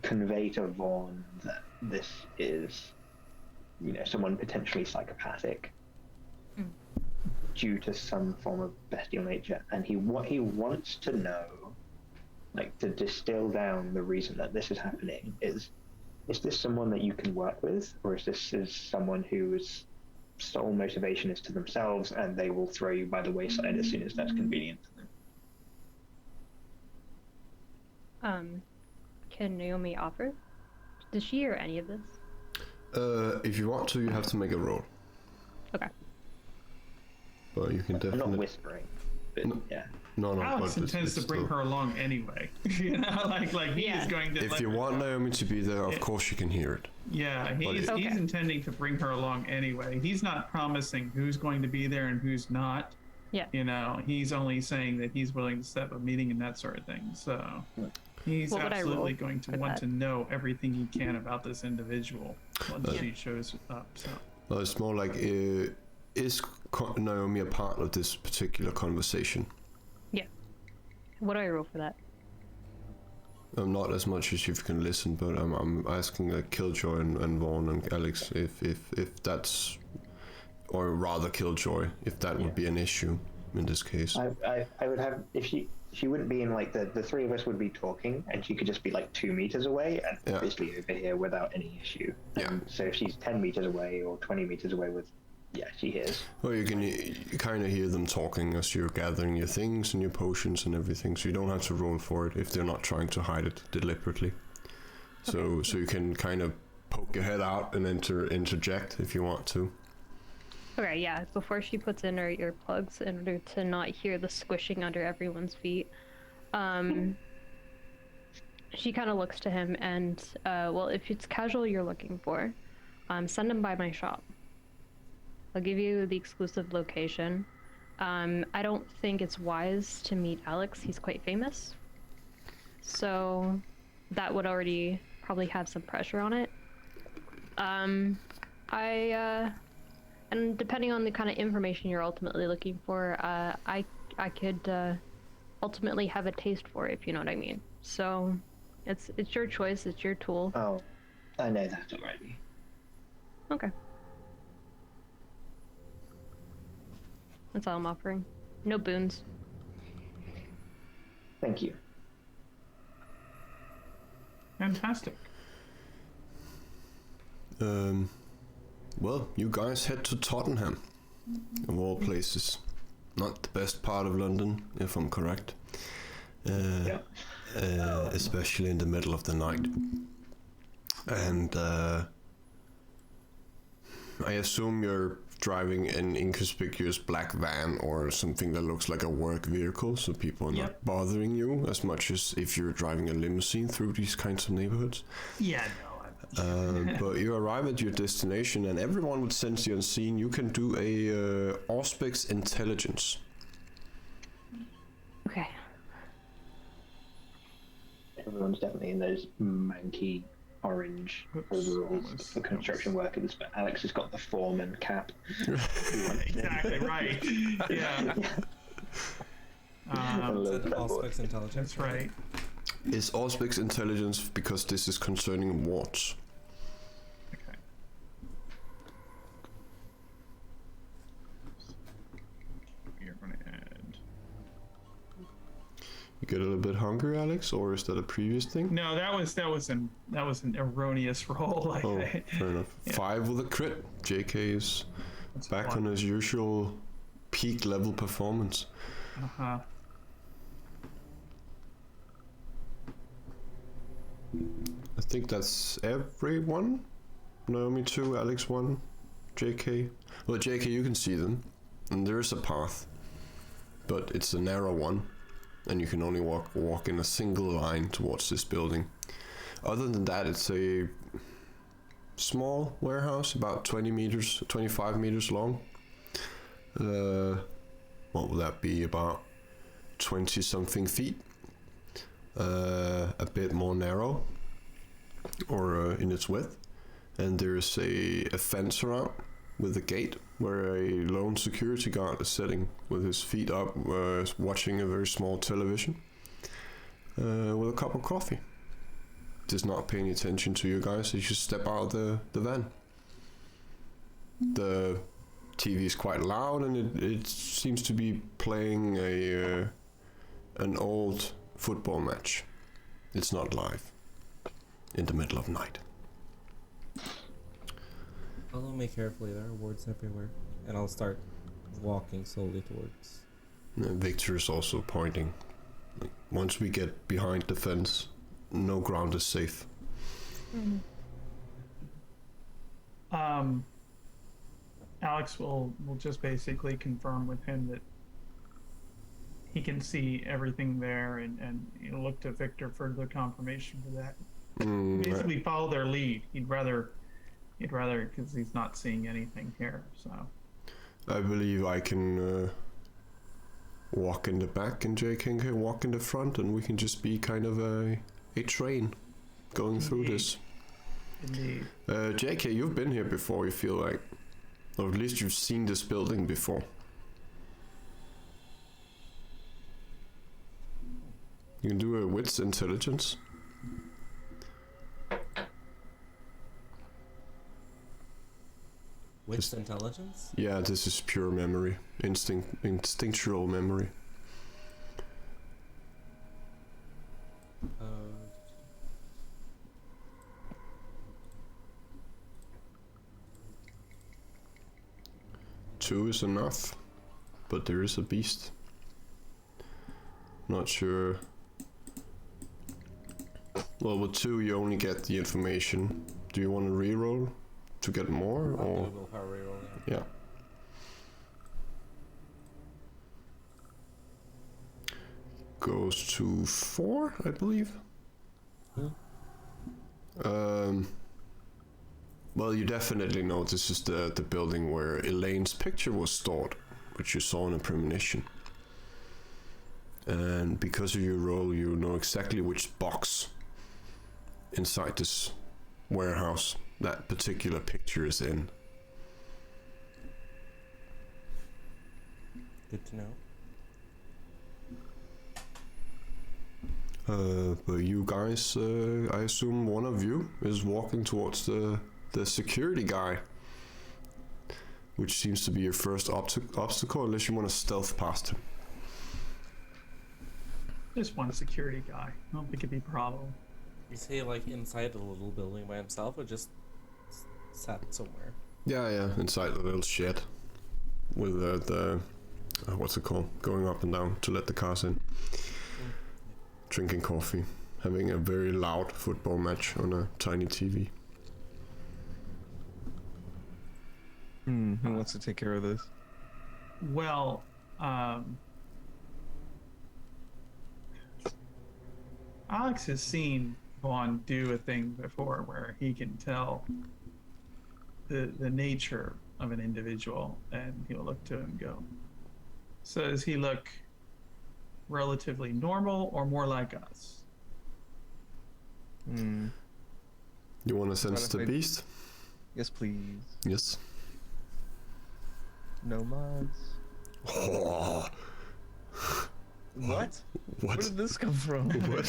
convey to Vaughn that this is, someone potentially psychopathic due to some form of bestial nature. And what he wants to know, like to distill down the reason that this is happening is this someone that you can work with, or is this someone whose sole motivation is to themselves and they will throw you by the wayside as soon as that's convenient to them? Can Naomi offer? Does she hear any of this? If you want to, you have to make a roll. Okay. But you can I'm definitely... not whispering, but yeah. No, Alex but intends to it's bring still- her along anyway. He is going to. If let you her want know. Naomi to be there, of course you can hear it. Yeah, he's Okay. intending to bring her along anyway. He's not promising who's going to be there and who's not. Yeah. He's only saying that he's willing to set up a meeting and that sort of thing. So he's What would I absolutely roll going to for want that? to know everything he can about this individual once she shows up. So No, it's more like Is Naomi a part of this particular conversation? Yeah. What do I roll for that? Not as much as you can listen, but I'm asking like Killjoy and Vaughn and Alex if that's, or rather Killjoy, if that would be an issue in this case. I would have, if she wouldn't be in like the three of us would be talking, and she could just be like 2 meters away and obviously over here without any issue. Yeah. So if she's 10 meters away or 20 meters away she hears. Well, you kind of hear them talking as you're gathering your things and your potions and everything, so you don't have to roll for it if they're not trying to hide it deliberately. So you can kind of poke your head out and interject if you want to. Okay, yeah. Before she puts in her earplugs in order to not hear the squishing under everyone's feet, she kind of looks to him and, well, if it's casual you're looking for, send him by my shop. I'll give you the exclusive location. I don't think it's wise to meet Alex. He's quite famous. So that would already probably have some pressure on it. And depending on the kind of information you're ultimately looking for, I could ultimately have a taste for it, if you know what I mean. So it's your choice, it's your tool. Oh, I know that already. Okay. That's all I'm offering. No boons. Thank you. Fantastic. Well, you guys head to Tottenham, of all places. Not the best part of London, if I'm correct. Especially in the middle of the night. And I assume you're driving an inconspicuous black van or something that looks like a work vehicle, so people are not bothering you as much as if you're driving a limousine through these kinds of neighborhoods. Yeah, no. But you arrive at your destination and everyone would sense you unseen. You can do a Auspex intelligence. Okay. Everyone's definitely in those manky orange overalls for construction workers, but Alex has got the foreman cap. Exactly right. Yeah. Auspex intelligence. That's right. It's Auspex intelligence because this is concerning wards. Okay. We're going to add. You get a little bit hungry, Alex, or is that a previous thing? No, that was an erroneous roll. Oh, fair enough. Yeah. 5 with a crit. JK is That's back fun. on his usual peak level performance. Uh-huh. I think that's everyone. Naomi 2, Alex 1, JK. Well, JK, you can see them, and there is a path, but it's a narrow one, and you can only walk in a single line towards this building. Other than that, it's a small warehouse, about 25 meters long. What will that be? About 20 something feet. A bit more narrow, or in its width, and there's a fence around with a gate where a lone security guard is sitting with his feet up, watching a very small television, with a cup of coffee. Does not pay any attention to you guys as you step out of the van. The TV is quite loud, and it seems to be playing an old football match. It's not live. In the middle of night. Follow me carefully, there are wards everywhere. And I'll start walking slowly towards. Victor is also pointing. Like, once we get behind the fence, no ground is safe. Alex will just basically confirm with him that he can see everything there, and look to Victor for the confirmation for that. Basically follow their lead. He'd rather because he's not seeing anything here. So I believe I can walk in the back and JK can walk in the front, and we can just be kind of a train going through this. Indeed. JK, you've been here before, you feel like. Or at least you've seen this building before. You can do a wits intelligence. Wits intelligence? Yeah, this is pure memory. Instinctual memory. Uh, 2 is enough, but there is a beast. Not sure. Well, with 2 you only get the information. Do you want to reroll to get more, I'll or? do a willpower reroll, yeah. Yeah. Goes to 4, I believe. Well, you definitely know this is the building where Elaine's picture was stored, which you saw in a premonition. And because of your role, you know exactly which box inside this warehouse that particular picture is in. Good to know. But you guys, I assume one of you is walking towards the security guy, which seems to be your first obstacle, unless you want to stealth past him. Just one security guy. I don't think it'd be a problem. Is he like inside a little building by himself or just sat somewhere? Yeah, inside the little shed with the what's it called? Going up and down to let the cars in. Drinking coffee, having a very loud football match on a tiny TV. Who wants to take care of this? Well, Alex has seen Vaughn do a thing before where he can tell the nature of an individual, and he'll look to him and go, so does he look relatively normal or more like us? You want to sense the beast? Yes, please. Yes. No mods. Oh. What? What? Where did this come from? What?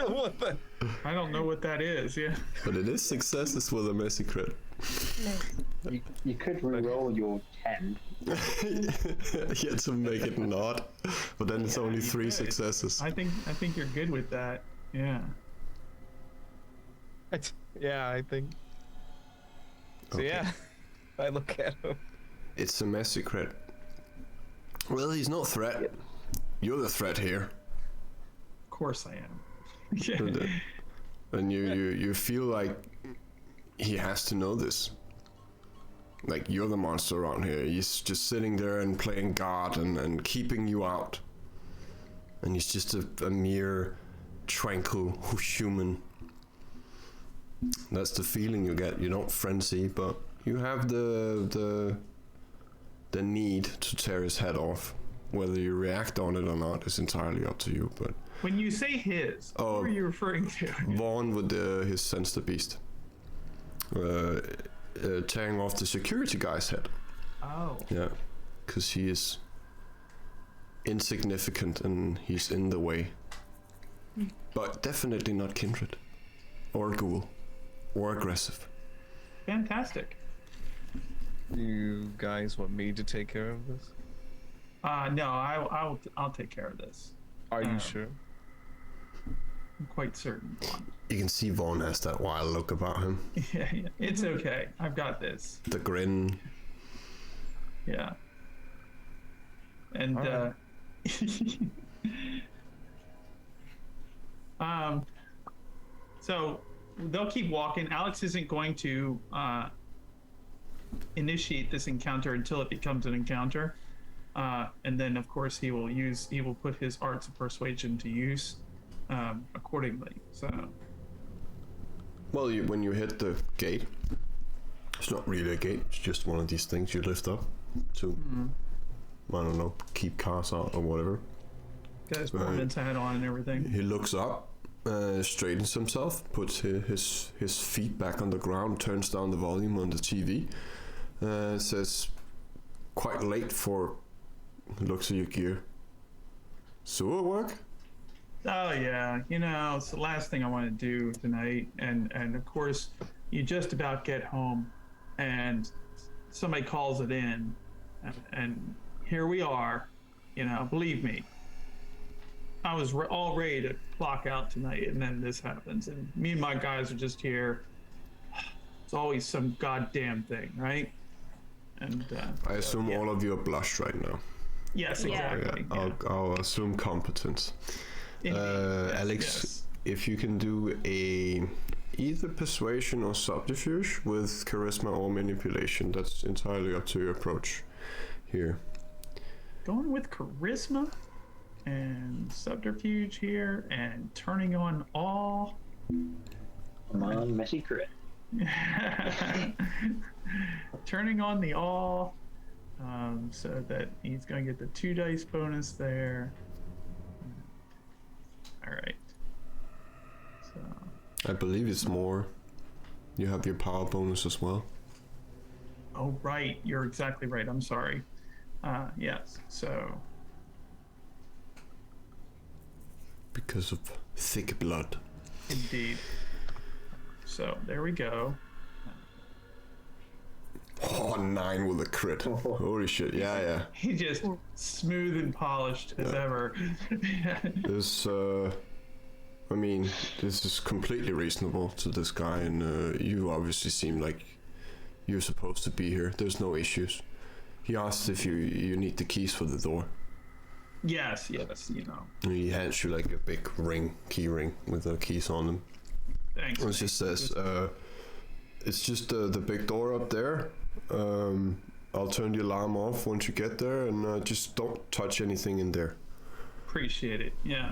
What the? I don't know what that is. Yeah. But it is successes with a messy crit. You could re-roll your 10. Yeah, to make it not. But then it's only 3 could. successes. I think you're good with that. Yeah. Yeah, I think. So Okay. yeah, I look at him. It's a messy crit. Well, he's no threat. Yep. You're the threat here. Of course I am. Yeah. And you feel like he has to know this. Like, you're the monster around here. He's just sitting there and playing God and keeping you out. And he's just a mere tranquil human. That's the feeling you get. You don't frenzy, but you have the need to tear his head off. Whether you react on it or not is entirely up to you. But When you say his, Oh. who are you referring to? Vaughn with his sense the beast, tearing off the security guy's head. Oh. Yeah, because he is insignificant and he's in the way. But definitely not kindred, or ghoul, or aggressive. Fantastic. You guys want me to take care of this? No, I'll take care of this. Are you sure? I'm quite certain. You can see Vaughn has that wild look about him. Yeah, it's okay. I've got this. The grin. Yeah. And All so they'll keep walking. Alex isn't going to initiate this encounter until it becomes an encounter. And then of course he will put his arts of persuasion to use accordingly. So Well, when you hit the gate, it's not really a gate. It's just one of these things you lift up to, I don't know, keep cars out or whatever. got his Right. performance hat on and everything. He looks up, straightens himself, puts his feet back on the ground, turns down the volume on the TV, It says, quite late for looks of your gear. Sewer work? Oh yeah, it's the last thing I want to do tonight, and of course, you just about get home, and somebody calls it in, and here we are. Believe me, I was all ready to clock out tonight, and then this happens, and me and my guys are just here. It's always some goddamn thing, right? And I assume all of you are blushed right now. Yes, Yeah. exactly. Yeah, I'll assume competence. Indeed. Yes, Alex, yes. if you can do either persuasion or subterfuge with charisma or manipulation, that's entirely up to your approach here. Going with charisma and subterfuge here, and turning on awe. Come on, messy crit. Turning on the awe, so that he's going to get the 2 dice bonus there. All right. So. I believe it's more. You have your power bonus as well. Oh right, you're exactly right. I'm sorry. Yes. So. Because of thick blood. Indeed. So there we go. Oh, 9 with a crit. Holy shit, yeah. He just smooth and polished as ever. This, this is completely reasonable to this guy, and you obviously seem like you're supposed to be here. There's no issues. He asked if you need the keys for the door. Yes. And he hands you like a big key ring with the keys on them. Thanks. It just says, it's just the big door up there. I'll turn the alarm off once you get there, and just don't touch anything in there. Appreciate it. Yeah.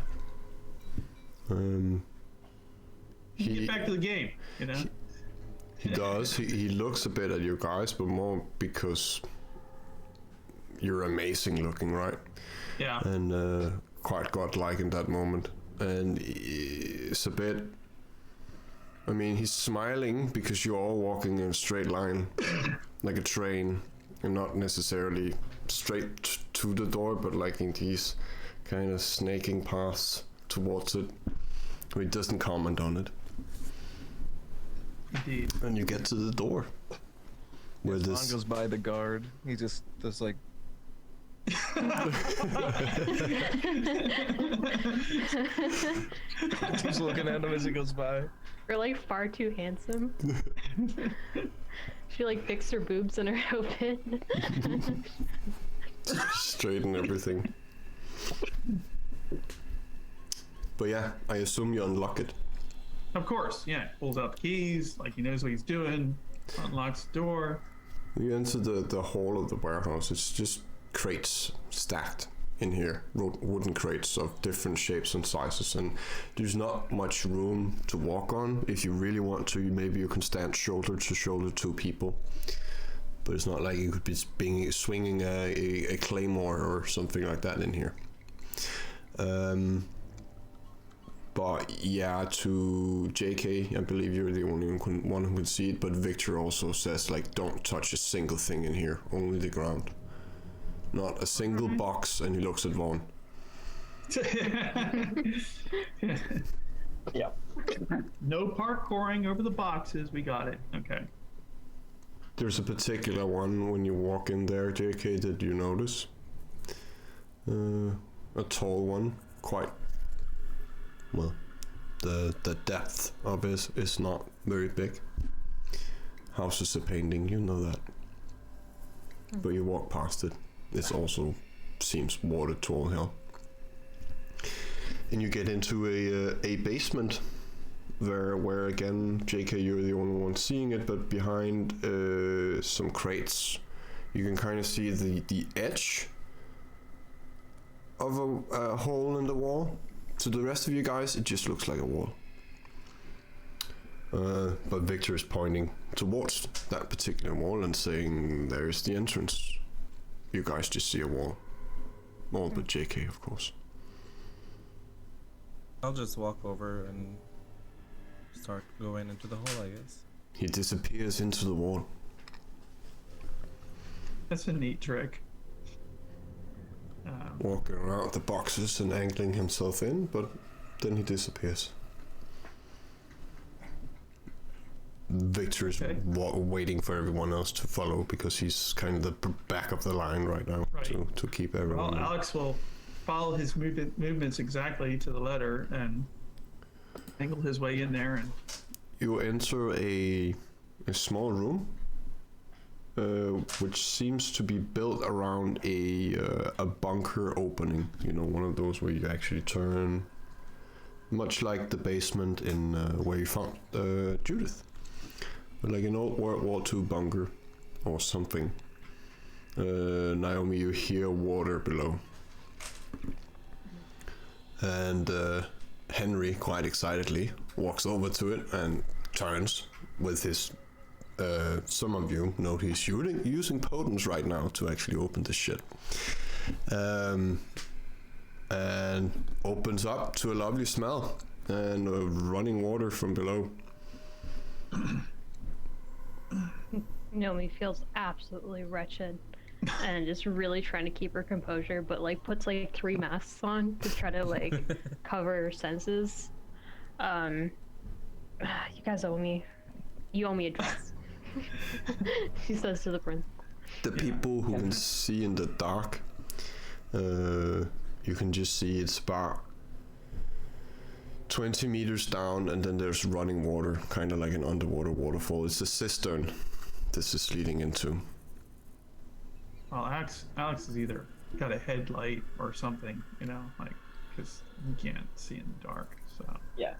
He Get back to the game. He does. He looks a bit at you guys, but more because you're amazing looking, right? Yeah. And quite godlike in that moment. And it's a bit. He's smiling because you're all walking in a straight line, like a train, and not necessarily straight to the door, but like in these kind of snaking paths towards it. He doesn't comment on it. Indeed. And you get to the door. Where As this goes by the guard, he just does like. Keeps looking at him as he goes by. You're like far too handsome. She like fixed her boobs and her outfit. straighten everything. But yeah, I assume you unlock it. Of course, yeah. Pulls out the keys, like he knows what he's doing. Unlocks the door. You enter the hall of the warehouse. It's just crates stacked in here, wooden crates of different shapes and sizes, and there's not much room to walk on. If you really want to, maybe you can stand shoulder to shoulder two people, but it's not like you could be swinging a claymore or something like that in here. But yeah, to JK, I believe you're the only one who can see it, but Victor also says, like, don't touch a single thing in here, only the ground. Not a single box, and he looks at Vaughn. Yeah. No parkouring over the boxes. We got it. Okay. There's a particular one when you walk in there, JK, that you notice. A tall one, quite. Well, the depth of it is not very big. House is a painting, you know that. But you walk past it. It also seems watered to all hell. And you get into a basement where again, JK, you're the only one seeing it, but behind some crates, you can kind of see the edge of a hole in the wall. To the rest of you guys, it just looks like a wall. But Victor is pointing towards that particular wall and saying, there's the entrance. You guys just see a wall. All but JK, of course. I'll just walk over and start going into the hole, I guess. He disappears into the wall. That's a neat trick. Walking around the boxes and angling himself in, but then he disappears. Victor is Okay. waiting for everyone else to follow because he's kind of the back of the line right now Right. to keep everyone. Well, Alex will follow his movements exactly to the letter and angle his way in there. And You enter a small room, which seems to be built around a bunker opening. You know, one of those where you actually turn, much like the basement in where you found Judith, but like an old World War II bunker or something. Naomi, you hear water below, and Henry, quite excitedly, walks over to it and turns with his. Some of you know he's using potence right now to actually open this shit. And opens up to a lovely smell and running water from below. Naomi feels absolutely wretched and just really trying to keep her composure, but like puts like 3 masks on to try to like cover her senses. You guys owe me. You owe me a dress. She says to the prince. The people who can see in the dark, you can just see it's about 20 meters down, and then there's running water, kind of like an underwater waterfall. It's a cistern this is leading into. well, Alex is either got a headlight or something, you know, like because you can't see in the dark. So Yeah.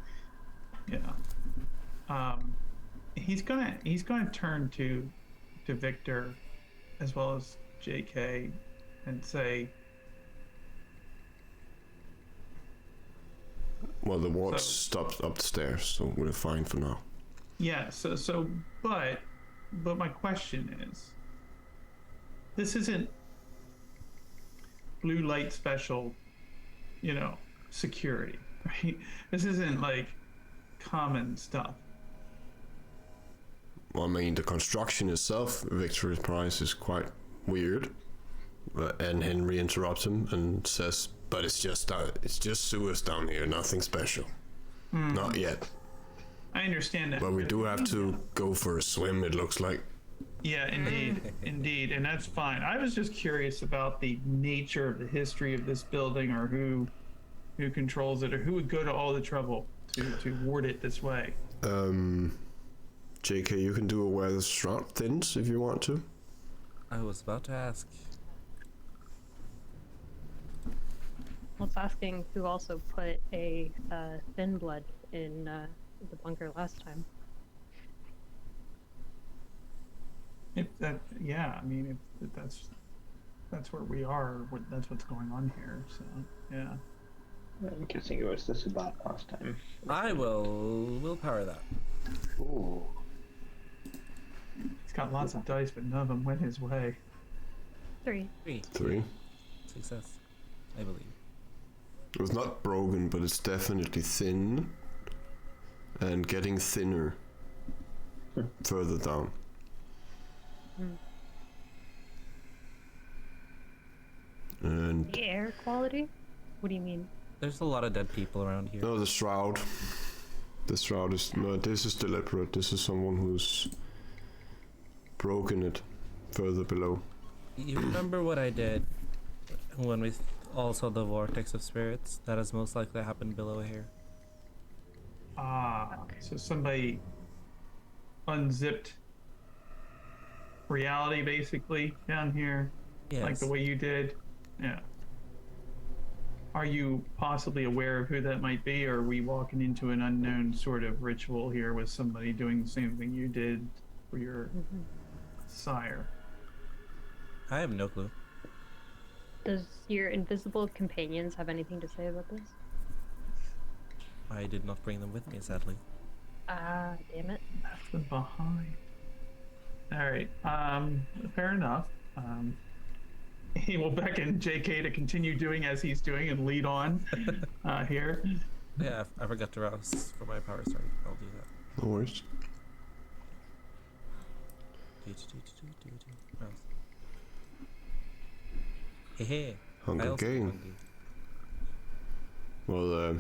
he's gonna turn to Victor as well as JK and say, Well, the water So- stops upstairs, so we're fine for now. yeah. But my question is, this isn't blue light special, you know, security, right? This isn't like common stuff. Well, I mean, the construction itself, Victor's Prize, is quite weird. And Henry interrupts him and says, "But it's just sewers down here, nothing special. Not yet. I understand that. But we do have to go for a swim, it looks like." Yeah, indeed, and that's fine. I was just curious about the nature of the history of this building, or who controls it, or who would go to all the trouble to ward it this way. JK, you can do a where the shroud thins if you want to. I was about to ask. Well, it's asking who also put a thin blood in the bunker last time. If that, yeah, I mean, if that's where we are. That's what's going on here. So yeah. I'm guessing it was this about last time. I will power that. Ooh. He's got lots of dice, but none of them went his way. 3. 3. Success, I believe. It was not broken, but it's definitely thin. And getting thinner further down. And The air quality? What do you mean? There's a lot of dead people around here. no, the shroud. The shroud is no. This is deliberate. This is someone who's broken it further below. You remember what I did when we all saw the vortex of spirits? That is most likely happened below here. So somebody unzipped reality basically down here, Yes. like the way you did. Yeah. Are you possibly aware of who that might be, or are we walking into an unknown sort of ritual here with somebody doing the same thing you did for your sire? I have no clue. Does your invisible companions have anything to say about this? I did not bring them with me, sadly. Damn it. Left them behind. All right. Fair enough. He will beckon JK to continue doing as he's doing and lead on here. Yeah, I forgot to rouse for my power start. I'll do that. No worries. Rouse. Hehe. Hunger I also Game. hungry. Well,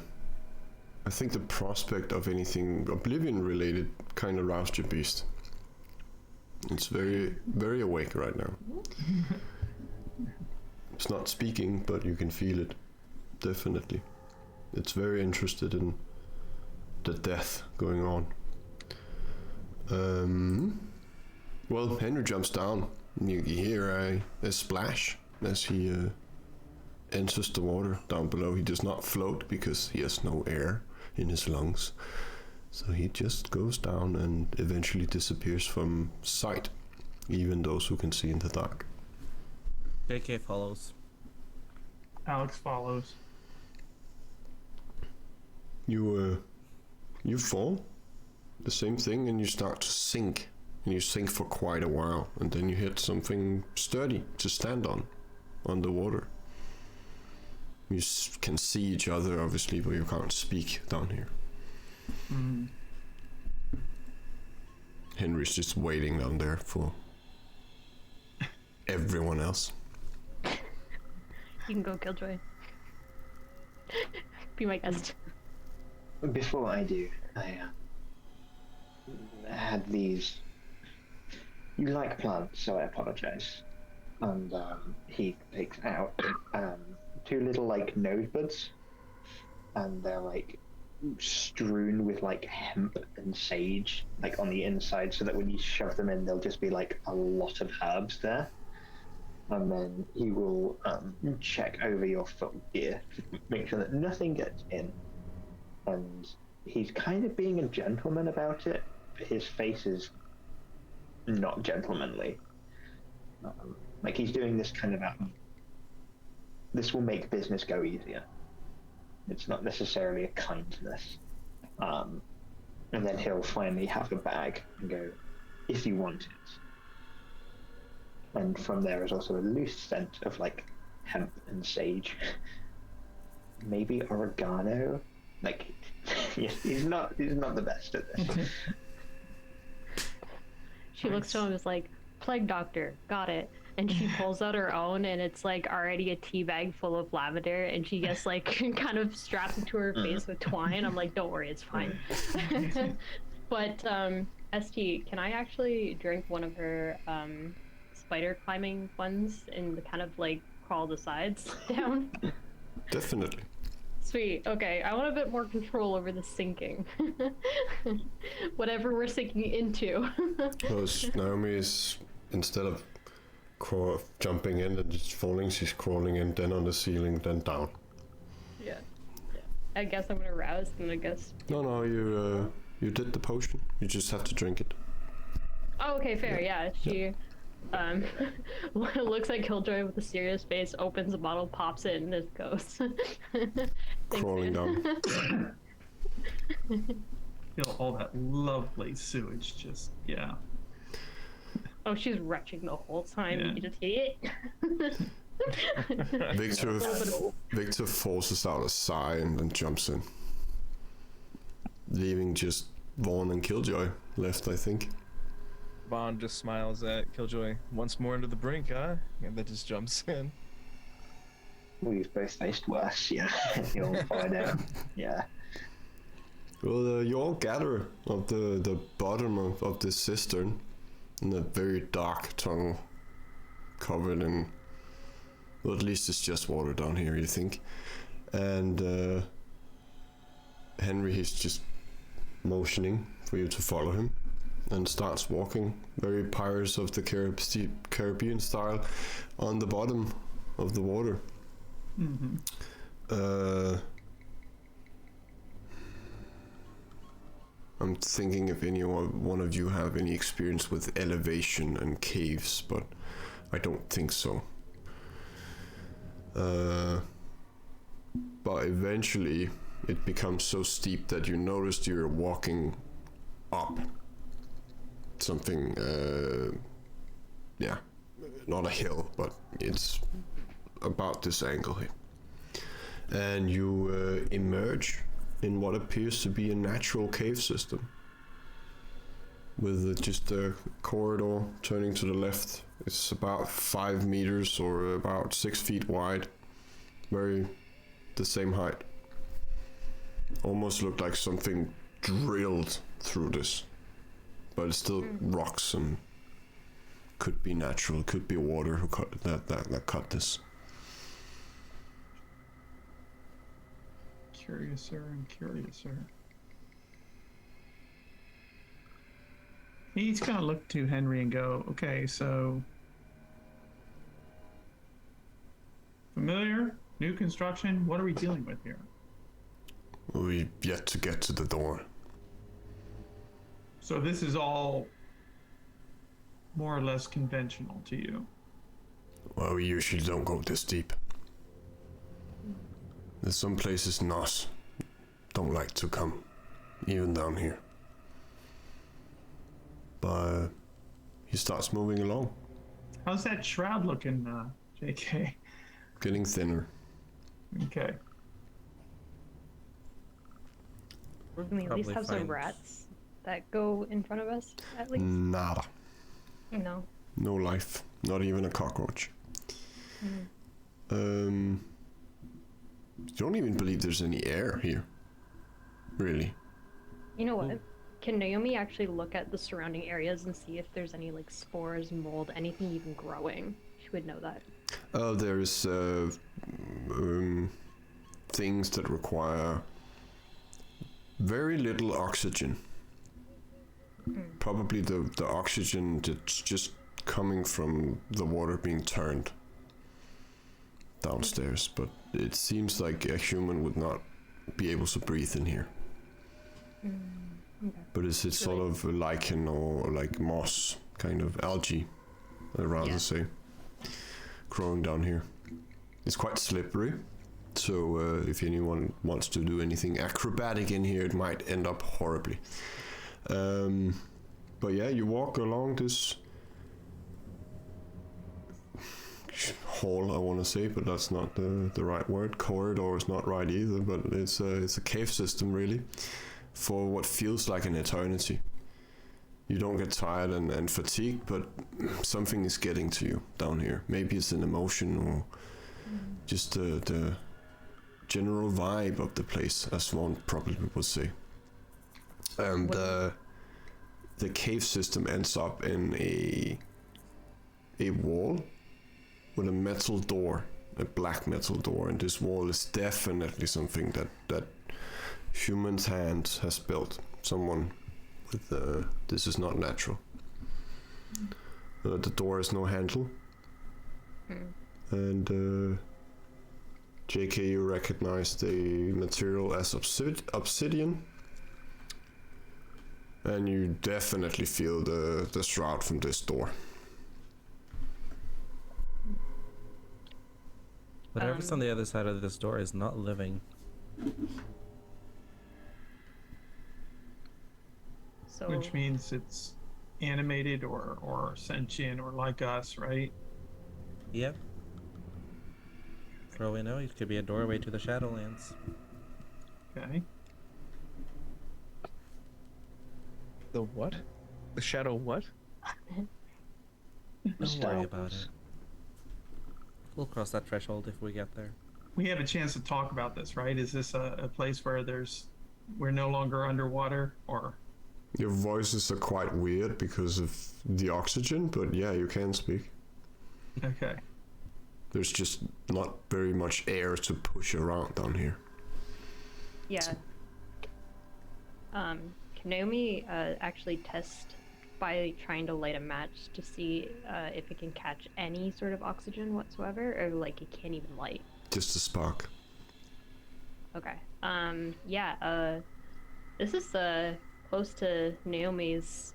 I think the prospect of anything Oblivion related kind of roused your beast. It's very, very awake right now. It's not speaking, but you can feel it. Definitely. It's very interested in the death going on. Well, Henry jumps down. You hear a splash as he enters the water down below. He does not float because he has no air in his lungs. So he just goes down and eventually disappears from sight, even those who can see in the dark. JK follows. Alex follows. You fall, the same thing, and you start to sink. And you sink for quite a while, and then you hit something sturdy to stand on the water. You can see each other, obviously, but you can't speak down here. Mm. Henry's just waiting down there for everyone else. You can go, Killjoy. Be my guest. Before I do, I had these. You like plants, so I apologize. And he takes out 2 little like nosebuds, and they're like strewn with like hemp and sage like on the inside, so that when you shove them in, there'll just be like a lot of herbs there. And then he will check over your foot gear to make sure that nothing gets in. And he's kind of being a gentleman about it, but his face is not gentlemanly. Like he's doing this kind of this will make business go easier. It's not necessarily a kindness. And then he'll finally have a bag and go, if you want it. And from there is also a loose scent of like hemp and sage. Maybe oregano. Like he's not the best at this. She looks to him and is like, plague doctor, got it. And she pulls out her own, and it's like already a tea bag full of lavender, and she gets like kind of strapped into her face with twine. I'm like, don't worry, it's fine. But ST, can I actually drink one of her spider climbing ones and kind of like crawl the sides down? Definitely. Sweet. Okay, I want a bit more control over the sinking. Whatever we're sinking into. Because Naomi is, instead of jumping in and just falling, she's crawling in, then on the ceiling, then down. Yeah. I guess I'm gonna rouse, and I guess. No, you did the potion. You just have to drink it. Oh, okay, fair. Yeah, she looks at Killjoy with a serious face, opens the bottle, pops it, and just goes. Crawling down. Feel all that lovely sewage just, yeah. Oh, she's retching the whole time. Yeah. You just hit it. Victor forces out a sigh and then jumps in, leaving just Vaughn and Killjoy left, I think. Vaughn just smiles at Killjoy once more into the brink, huh? And then just jumps in. We've both faced worse, yeah. You'll find out. Yeah. Well, you all gather at the bottom of this cistern in a very dark tunnel covered in, well, at least it's just water down here, you think. And Henry is just motioning for you to follow him and starts walking very Pirates of the Caribbean style on the bottom of the water. Mm-hmm. I'm thinking if one of you have any experience with elevation and caves, but I don't think so. But eventually it becomes so steep that you notice you're walking up something, not a hill, but it's about this angle here. And you emerge in what appears to be a natural cave system with just a corridor turning to the left. It's about 5 meters or about 6 feet wide. Very the same height. Almost looked like something drilled through this. But it's still rocks and could be natural, could be water who cut that cut this. Curiouser and curiouser. He's gonna look to Henry and go, okay, so familiar, new construction, what are we dealing with here? We've yet to get to the door. So this is all more or less conventional to you. Well, we usually don't go this deep. There's some places not don't like to come, even down here. But he starts moving along. How's that shroud looking, JK? Getting thinner. Okay. We're gonna at least Probably have some fine. rats that go in front of us, at least. Nada. No. No life. Not even a cockroach. Mm. You don't even believe there's any air here. Really. You know what? Can Naomi actually look at the surrounding areas and see if there's any like spores, mold, anything even growing? She would know that. There's things that require very little oxygen. Probably the oxygen that's just coming from the water being turned downstairs, but it seems like a human would not be able to breathe in here. Okay. But is it sort of a lichen or like moss, kind of algae, I'd rather say, growing down here? It's quite slippery, so if anyone wants to do anything acrobatic in here, it might end up horribly. But yeah, you walk along this hall, I want to say, but that's not the right word. Corridor is not right either, but it's a cave system really, for what feels like an eternity. You don't get tired and fatigued, but something is getting to you down here. Maybe it's an emotion or just the general vibe of the place, as one probably would say. And the cave system ends up in a wall with a metal door, a black metal door, and this wall is definitely something that human's hand has built. Someone with this is not natural. The door has no handle, and JK, you recognize the material as obsidian. And you definitely feel the shroud from this door. Whatever's on the other side of this door is not living. So Which means it's animated or sentient or like us, right? Yep. For all we know, it could be a doorway to the Shadowlands. Okay. The what? The shadow what? Don't worry about it. We'll cross that threshold if we get there. We have a chance to talk about this, right? Is this a place where we're no longer underwater, or? Your voices are quite weird because of the oxygen, but yeah, you can speak. Okay. There's just not very much air to push around down here. yeah. Can Naomi actually test by trying to light a match to see if it can catch any sort of oxygen whatsoever, or like it can't even light? Just a spark. Okay. Yeah. This is close to Naomi's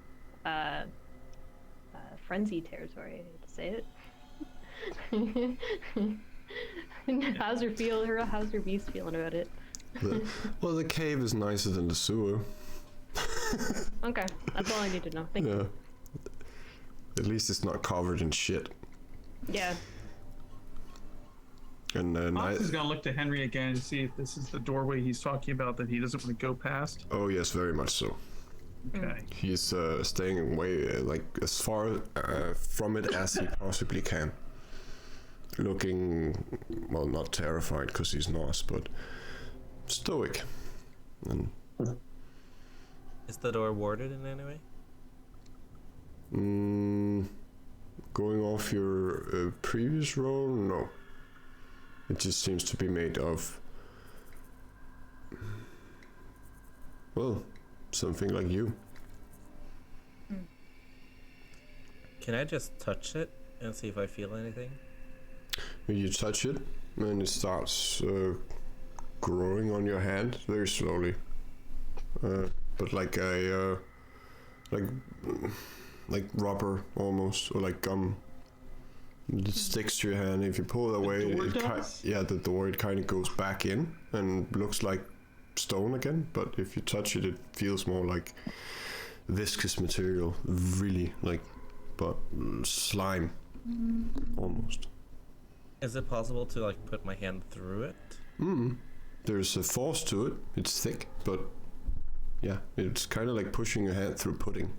frenzy territory. I hate to say it. How's her beast feeling about it? Well, the cave is nicer than the sewer. Okay, that's all I need to know. Thank you. At least it's not covered in shit. Yeah. And then Fox is gonna look to Henry again and see if this is the doorway he's talking about that he doesn't want to go past. Oh yes, very much so. Okay. He's staying away, like as far from it as he possibly can. Looking, well, not terrified because he's not, but stoic. And Is the door warded in any way? going off your previous roll, no. It just seems to be made of, well, something like you. Can I just touch it and see if I feel anything? You touch it, and it starts growing on your hand very slowly, but like a like rubber almost, or like gum. It sticks to your hand. If you pull it away, the door it kind of goes back in and looks like stone again. But if you touch it, it feels more like viscous material, really like, but slime almost. Is it possible to like put my hand through it? There's a force to it. It's thick, but yeah, it's kind of like pushing your hand through pudding.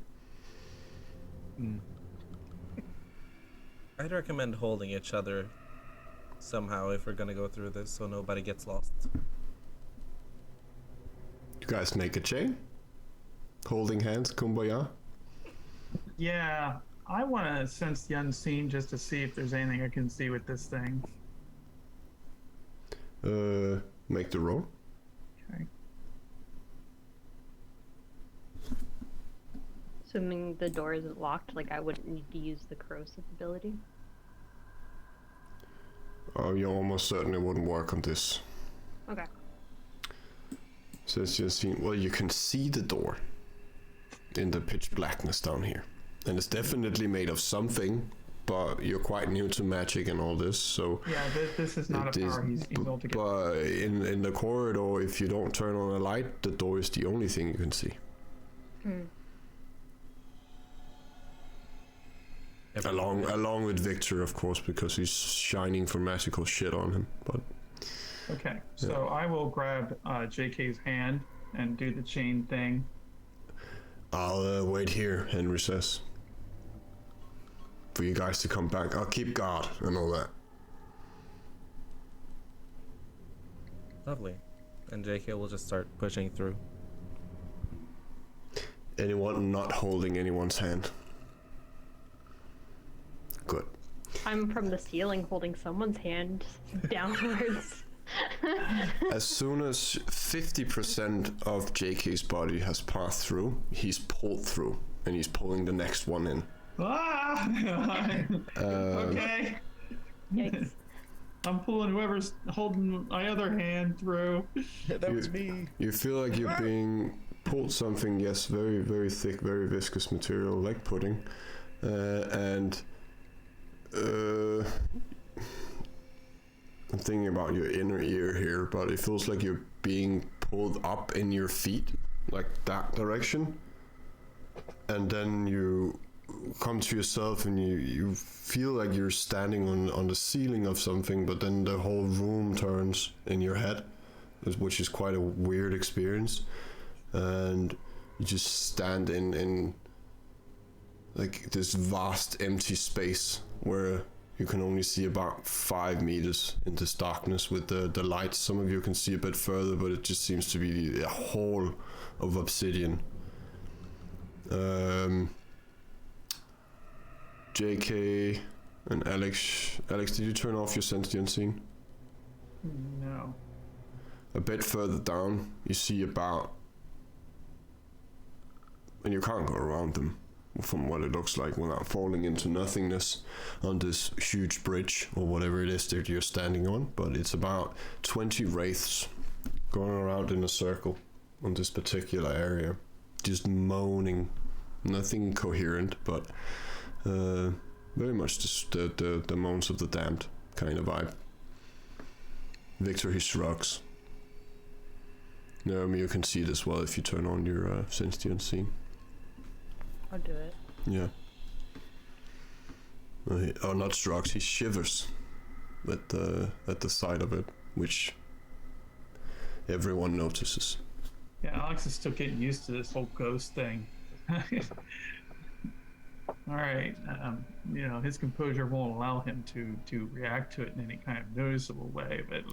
I'd recommend holding each other somehow if we're gonna go through this, so nobody gets lost. You guys make a chain, holding hands, kumbaya. Yeah, I want to sense the unseen just to see if there's anything I can see with this thing. Make the roll. Okay. Assuming the door isn't locked, like I wouldn't need to use the corrosive ability. Oh, you almost certainly wouldn't work on this. Okay. So it's just well, you can see the door in the pitch blackness down here, and it's definitely made of something. But you're quite new to magic and all this, so yeah, this is not a power he's able to get. But in the corridor, if you don't turn on a light, the door is the only thing you can see. Along with Victor, of course, because he's shining for magical shit on him. But okay, so I will grab JK's hand and do the chain thing. I'll wait here, Henry says, for you guys to come back. I'll keep guard and all that. Lovely. And JK will just start pushing through. Anyone not holding anyone's hand? Good. I'm from the ceiling holding someone's hand downwards. As soon as 50% of JK's body has passed through, he's pulled through, and he's pulling the next one in. Okay. Yikes. I'm pulling whoever's holding my other hand through. That was me. You feel like you're being pulled something, yes, very, very thick, very viscous material, like pudding, and I'm thinking about your inner ear here, but it feels like you're being pulled up in your feet, like that direction, and then you come to yourself and you feel like you're standing on the ceiling of something, but then the whole room turns in your head, which is quite a weird experience, and you just stand in like this vast empty space where you can only see about 5 meters in this darkness with the lights. Some of you can see a bit further, but it just seems to be a hole of obsidian. JK and Alex, did you turn off your sense the unseen? No. A bit further down, you see about, and you can't go around them from what it looks like without falling into nothingness on this huge bridge or whatever it is that you're standing on, but it's about 20 wraiths going around in a circle on this particular area, just moaning, nothing coherent, but very much just the moans of the damned kind of vibe. Victor, he shrugs. Naomi, you can see it as well if you turn on your sense the unseen. I'll do it. Yeah. Not shrugs, he shivers at the sight of it, which everyone notices. Yeah, Alex is still getting used to this whole ghost thing. All right. His composure won't allow him to react to it in any kind of noticeable way. But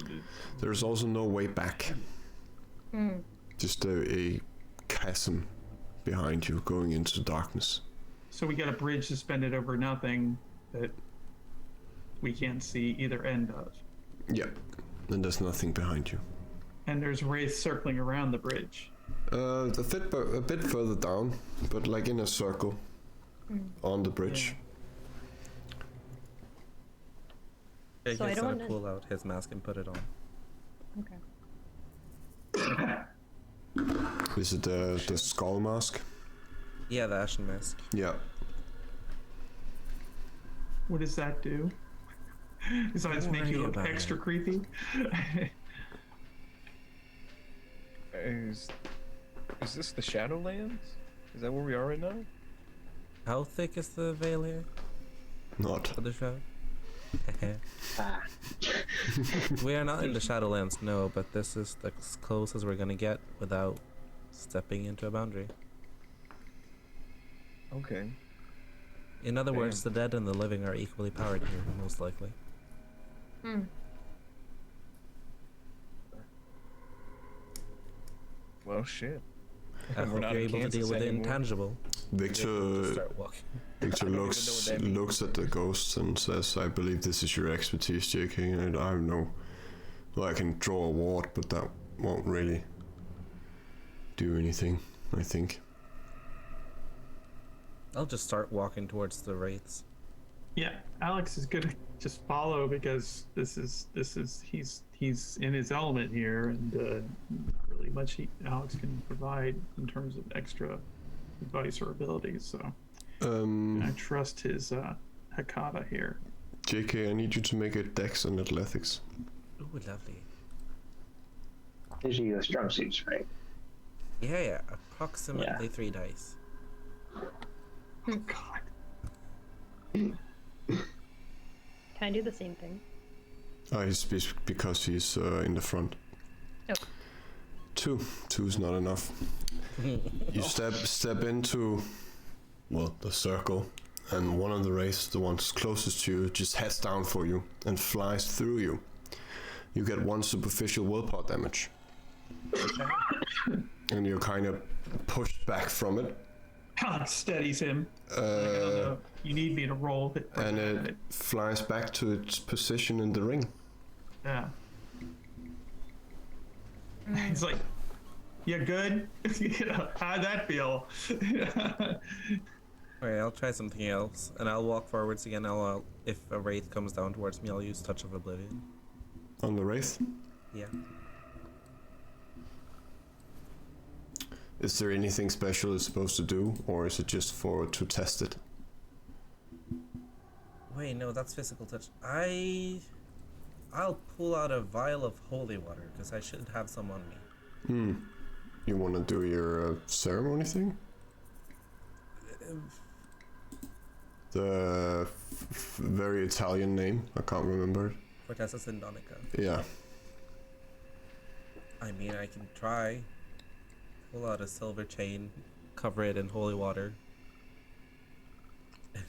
There's also no way back. Just a chasm behind you going into darkness. so we got a bridge suspended over nothing that we can't see either end of. Yep. And there's nothing behind you. And there's wraiths circling around the bridge. A bit further down, but like in a circle on the bridge. Yeah, So I he's don't gonna wanna- pull out his mask and put it on. Okay. Is it the skull mask? Yeah, the ashen mask. Yeah. What does that do? Besides Don't make you worry look about extra it. creepy? Is this the Shadowlands? Is that where we are right now? How thick is the veil here Not. for the show? Ah. We are not in the Shadowlands, no, but this is the closest we're gonna get without stepping into a boundary. Okay. In other words, the dead and the living are equally powered here, most likely. Well, shit. I We're hope not you're in able to deal Kansas with the anymore. intangible. Victor Start walking. Victor I don't even looks know what that looks at the ghosts and says, "I believe this is your expertise, JK. And I don't know. Well, I can draw a ward, but that won't really do anything. I think." I'll just start walking towards the wraiths. Yeah, Alex is gonna just follow because this is he's in his element here, and not really much Alex can provide in terms of extra advice or abilities. So I trust his Hakata here. JK, I need you to make a dex and athletics. Ooh, lovely. These are your strong suits, right? Yeah, approximately 3 dice. Oh God. Can I do the same thing? It's because he's in the front. Oh. 2. 2's not enough. You step into, well, the circle, and one of the wraiths, the ones closest to you, just heads down for you and flies through you. You get 1 superficial willpower damage. And you're kind of pushed back from it. Alex steadies him. Like, I don't know. You need me to roll it. And it flies back to its position in the ring. Yeah. He's like, "You good? How'd that feel?" Alright, I'll try something else, and I'll walk forwards again. I'll if a wraith comes down towards me, I'll use Touch of Oblivion. On the wraith? Yeah. Is there anything special it's supposed to do, or is it just to test it? Wait, no, that's physical touch. I'll pull out a vial of holy water because I should have some on me. You want to do your ceremony thing? The very Italian name, I can't remember it. Fortessa Sindonica. Yeah. I mean, I can try. Pull out a silver chain, cover it in holy water, and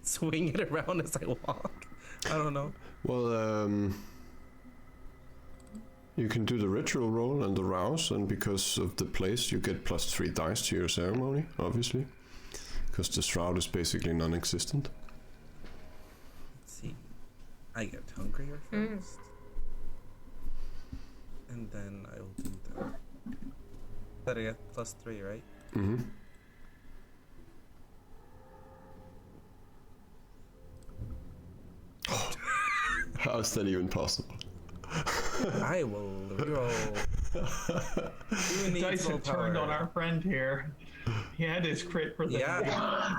swing it around as I walk. I don't know. Well, you can do the ritual roll and the rouse, and because of the place, you get +3 dice to your ceremony, obviously. Because the shroud is basically non-existent. Let's see. I get hungrier first. And then I will do that. That I get +3, right? Mm-hmm. How is that even possible? I will roll. Who needs Dice have turned on willpower? our friend here. He had his crit for the Yeah. Ah.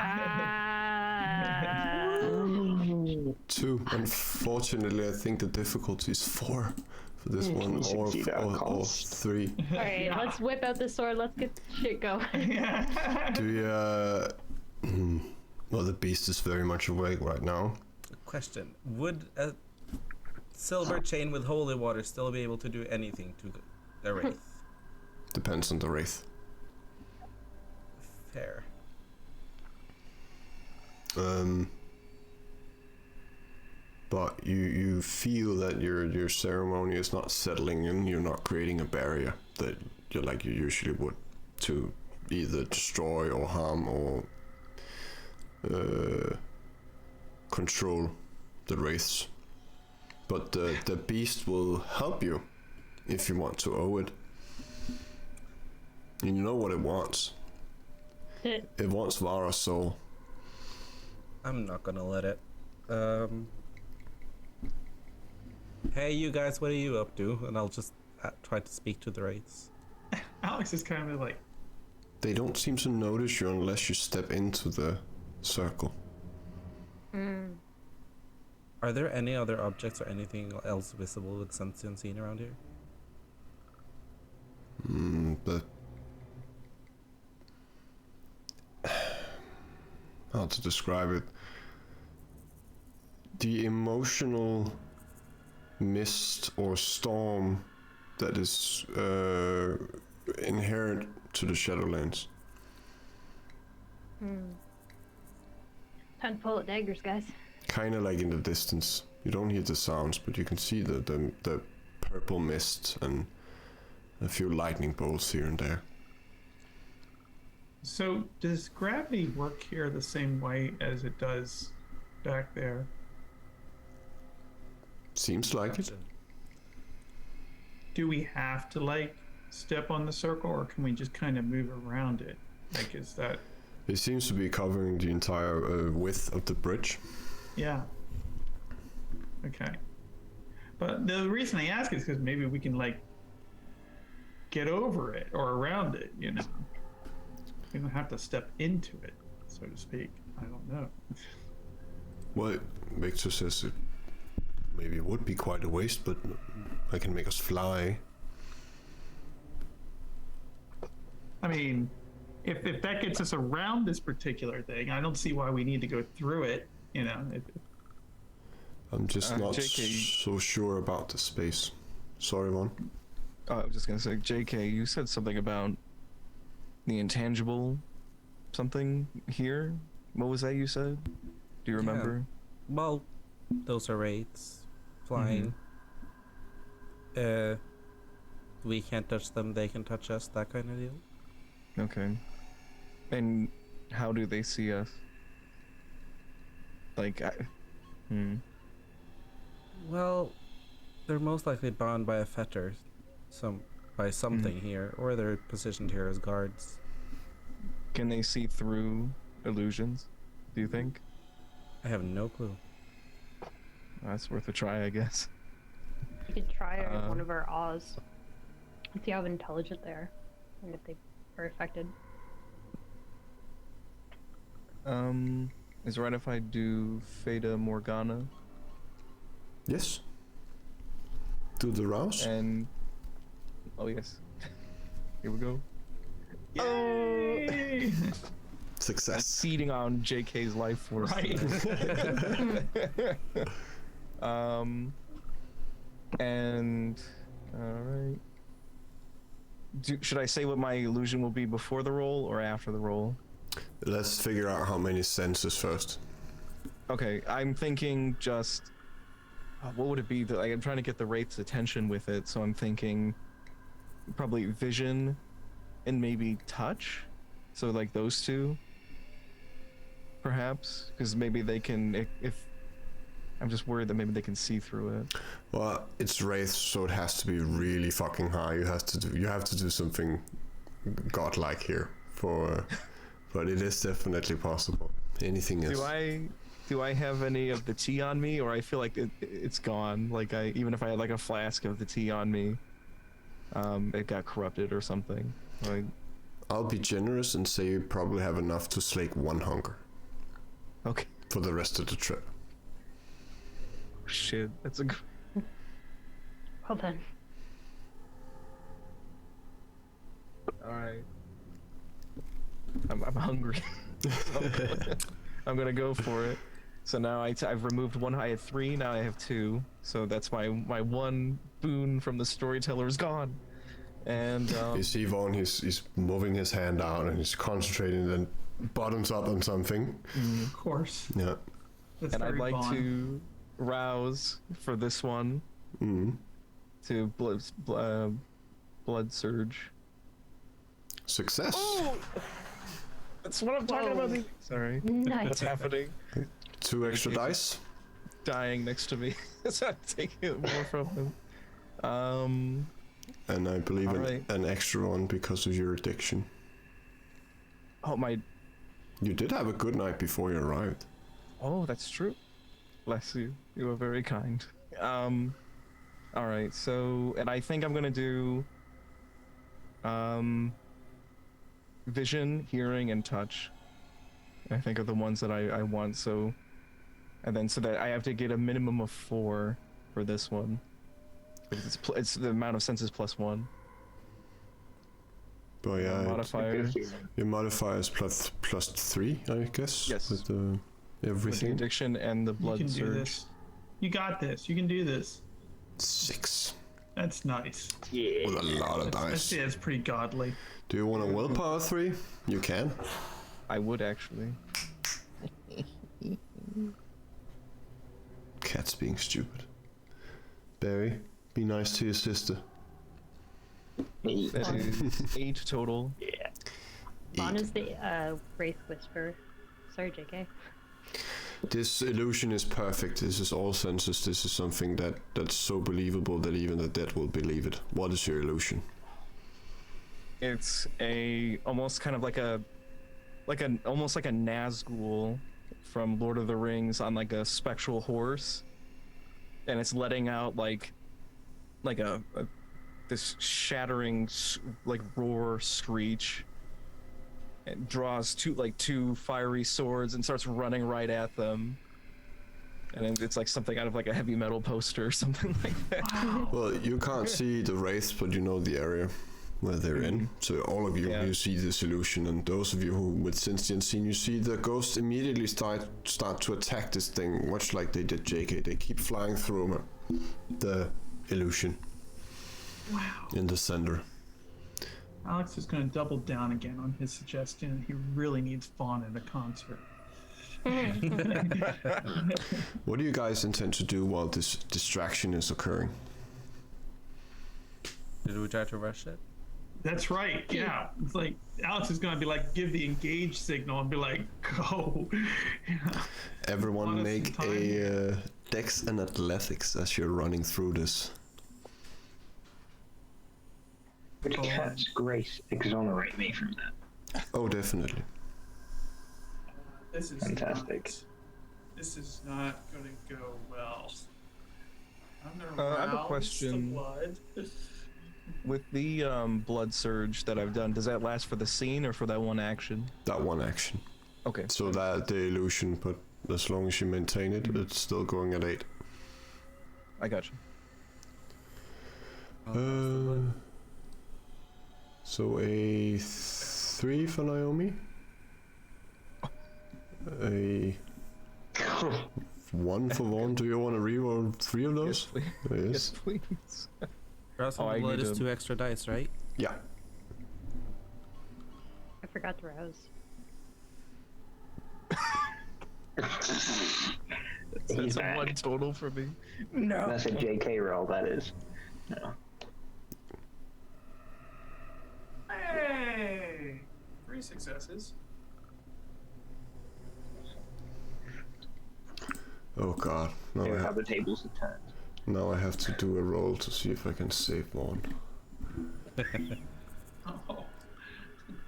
2. Unfortunately, I think the difficulty is 4 for this one, You or succeed at cost. 3. All right, Yeah. let's whip out the sword. Let's get shit going. Do you, well, the beast is very much awake right now. Question: would a silver chain with holy water still be able to do anything to a wraith? Depends on the wraith. Fair. But you feel that your ceremony is not settling in. You're not creating a barrier that you usually would to either destroy or harm or control the wraiths. But the beast will help you if you want to owe it. You know what it wants. It wants Vara's soul. I'm not gonna let it. Hey, you guys, what are you up to? And I'll just try to speak to the wraiths. Alex is kind of like... They don't seem to notice you unless you step into the circle. Are there any other objects or anything else visible with sentient seen around here? But how to describe it? The emotional mist or storm that is inherent to the Shadowlands. Time to pull out daggers, guys. Kind of like in the distance. You don't hear the sounds, but you can see the purple mist and a few lightning bolts here and there. So, does gravity work here the same way as it does back there? Seems like it. Do we have to, like, step on the circle, or can we just kind of move around it? Like, is that... It seems to be covering the entire width of the bridge. Yeah. Okay. But the reason I ask is because maybe we can, like, get over it or around it, you know? We don't have to step into it, so to speak. I don't know. Well, Victor says it maybe would be quite a waste, but I can make us fly. I mean, if that gets us around this particular thing, I don't see why we need to go through it, you know? I'm just not JK. so sure about the space. Sorry, Vaughn. I was just gonna say, JK, you said something about the intangible something here. What was that you said? Do you remember? Yeah. Well, those are wraiths flying. We can't touch them, they can touch us, that kind of deal. Okay. And how do they see us? Like, Well, they're most likely bound by a fetter, by something here, or they're positioned here as guards. Can they see through illusions, do you think? I have no clue. That's worth a try, I guess. We could try one of our awes. See how intelligent they are, and if they are affected. Is it right if I do Fata Morgana? Yes. Do the rouse. And oh yes, here we go. Yay! Success. Feeding on JK's life force. Right. And all right. Should I say what my illusion will be before the roll or after the roll? Let's figure out how many senses first. Okay, I'm thinking just what would it be? I'm trying to get the wraith's attention with it, so I'm thinking probably vision and maybe touch. So like those two, perhaps, because maybe they can. If I'm just worried that maybe they can see through it. Well, it's wraith, so it has to be really fucking high. You have to do something godlike here for. But it is definitely possible. Anything is. Do I have any of the tea on me, or I feel like it's gone? Like even if I had like a flask of the tea on me, it got corrupted or something. Like, I'll be generous and say you probably have enough to slake one hunger. Okay. For the rest of the trip. Shit, that's a. Well then. All right. I'm hungry. I'm gonna go for it. So now I've removed one. I had 3. Now I have 2. So that's my one boon from the storyteller is gone. And you see Vaughn, he's moving his hand out and he's concentrating. Then bottoms up on something. Of course. Yeah. That's And I'd very like Vaughn. to rouse for this one to blood surge. Success. That's what I'm talking about. Sorry. Nice. What's happening? 2 extra dice. Dying next to me. So I'm taking it more from him. And I believe Alright. an extra one because of your addiction. Oh, my. You did have a good night before you arrived. Oh, that's true. Bless you. You are very kind. Alright, so. And I think I'm gonna do. Vision, hearing, and touch. I think are the ones that I want, so. And then so that I have to get a minimum of 4 for this one. Because it's the amount of senses plus 1. But yeah, Modifier. your modifier is plus 3, I guess. Yes. With With the everything. addiction and the You blood can do surge. this. You got this. You can do this. 6. That's nice. Yeah. With a lot of I'd dice. say it's pretty godly. Do you want a willpower 3? You can. I would actually. Cat's being stupid. Barry, be nice to your sister. That is 8 total. Yeah. Vaughn is the Wraith Whisperer. Sorry, JK. This illusion is perfect. This is all senses. This is something that's so believable that even the dead will believe it. What is your illusion? It's almost kind of like almost like a Nazgul from Lord of the Rings on like a spectral horse, and it's letting out like this shattering like roar screech. It draws two fiery swords and starts running right at them. And it's like something out of like a heavy metal poster or something like that. Well, you can't see the wraiths, but you know the area where they're in. So all of you, Yeah. you see this illusion, and those of you who with sentient scene, you see the ghosts immediately start to attack this thing, much like they did JK. They keep flying through the illusion. Wow. In the center. Alex is going to double down again on his suggestion. He really needs Vaughn at a concert. What do you guys intend to do while this distraction is occurring? Did we try to rush it? That's right. Yeah. It's like Alex is going to be like, give the engage signal and be like, go. Yeah. Everyone Want us make in a dex and athletics as you're running through this. Would Go Cat's grace exonerate me from that? Oh, definitely. This is Fantastic. This is not going to go well. I'm going I have a rouse question. the blood. With the blood surge that I've done, does that last for the scene or for that one action? That one action. Okay. So that the illusion, but as long as you maintain it, it's still going at 8. I got you. So a 3 for Naomi. A 1 for Vaughn. Do you want to reroll 3 of those? Yes, please. Yes. Yes, please. Rousing I the blood need is to- 2 extra dice, right? Yeah. I forgot to rouse. That's He's a back. 1 total for me. That's a JK roll, that is. No. Hey! 3 successes. Oh god. Here how the tables have turned. Now I have to do a roll to see if I can save Vaughn. Oh.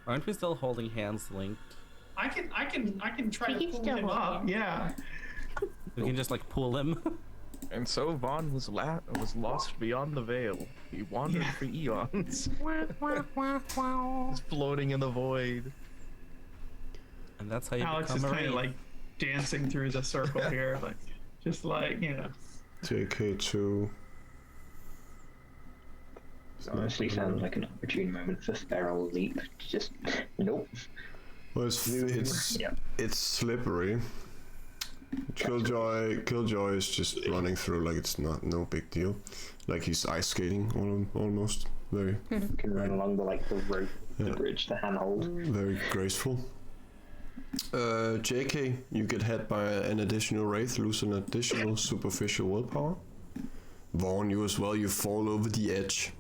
Aren't we still holding hands linked? I can try We to can pull still him hold up. hands. Yeah. We can just like pull him. And so Vaughn was lost beyond the veil. He wandered Yeah. for eons. He's floating in the void. And that's how you Alex is become a kind of wraith. like dancing through the circle here, like just like JK2. Honestly, sounds like an opportune moment for feral leap. Just nope. Well, it's Yeah. it's slippery. Killjoy is just running through like it's no big deal. Like he's ice skating almost. Very Can run along the rope, the Yeah. bridge, the handhold. very graceful. JK, you get hit by an additional wraith, lose an additional superficial willpower. Vaughn, you as well, you fall over the edge.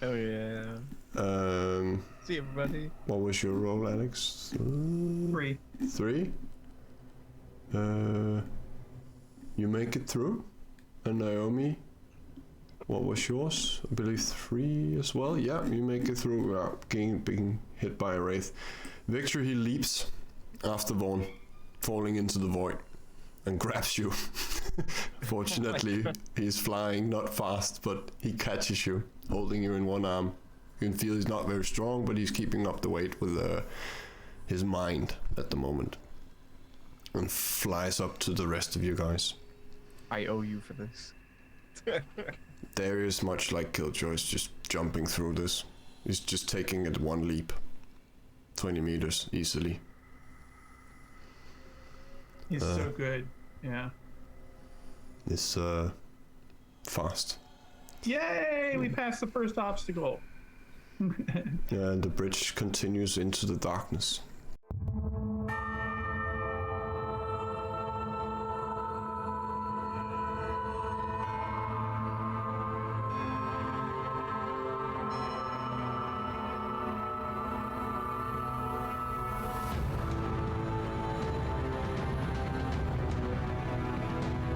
Oh yeah. See everybody. What was your roll, Alex? 3. 3? You make it through. And Naomi, what was yours? I believe 3 as well. Yeah, you make it through without being hit by a wraith. Victor, he leaps after Vaughn, falling into the void, and grabs you. Fortunately, he's flying, not fast, but he catches you, holding you in one arm. You can feel he's not very strong, but he's keeping up the weight with his mind at the moment. And flies up to the rest of you guys. I owe you for this. Darius, much like Killjoy, is just jumping through this. He's just taking it one leap. 20 meters easily. He's so good. Yeah. It's fast. Yay! We passed the first obstacle. And the bridge continues into the darkness.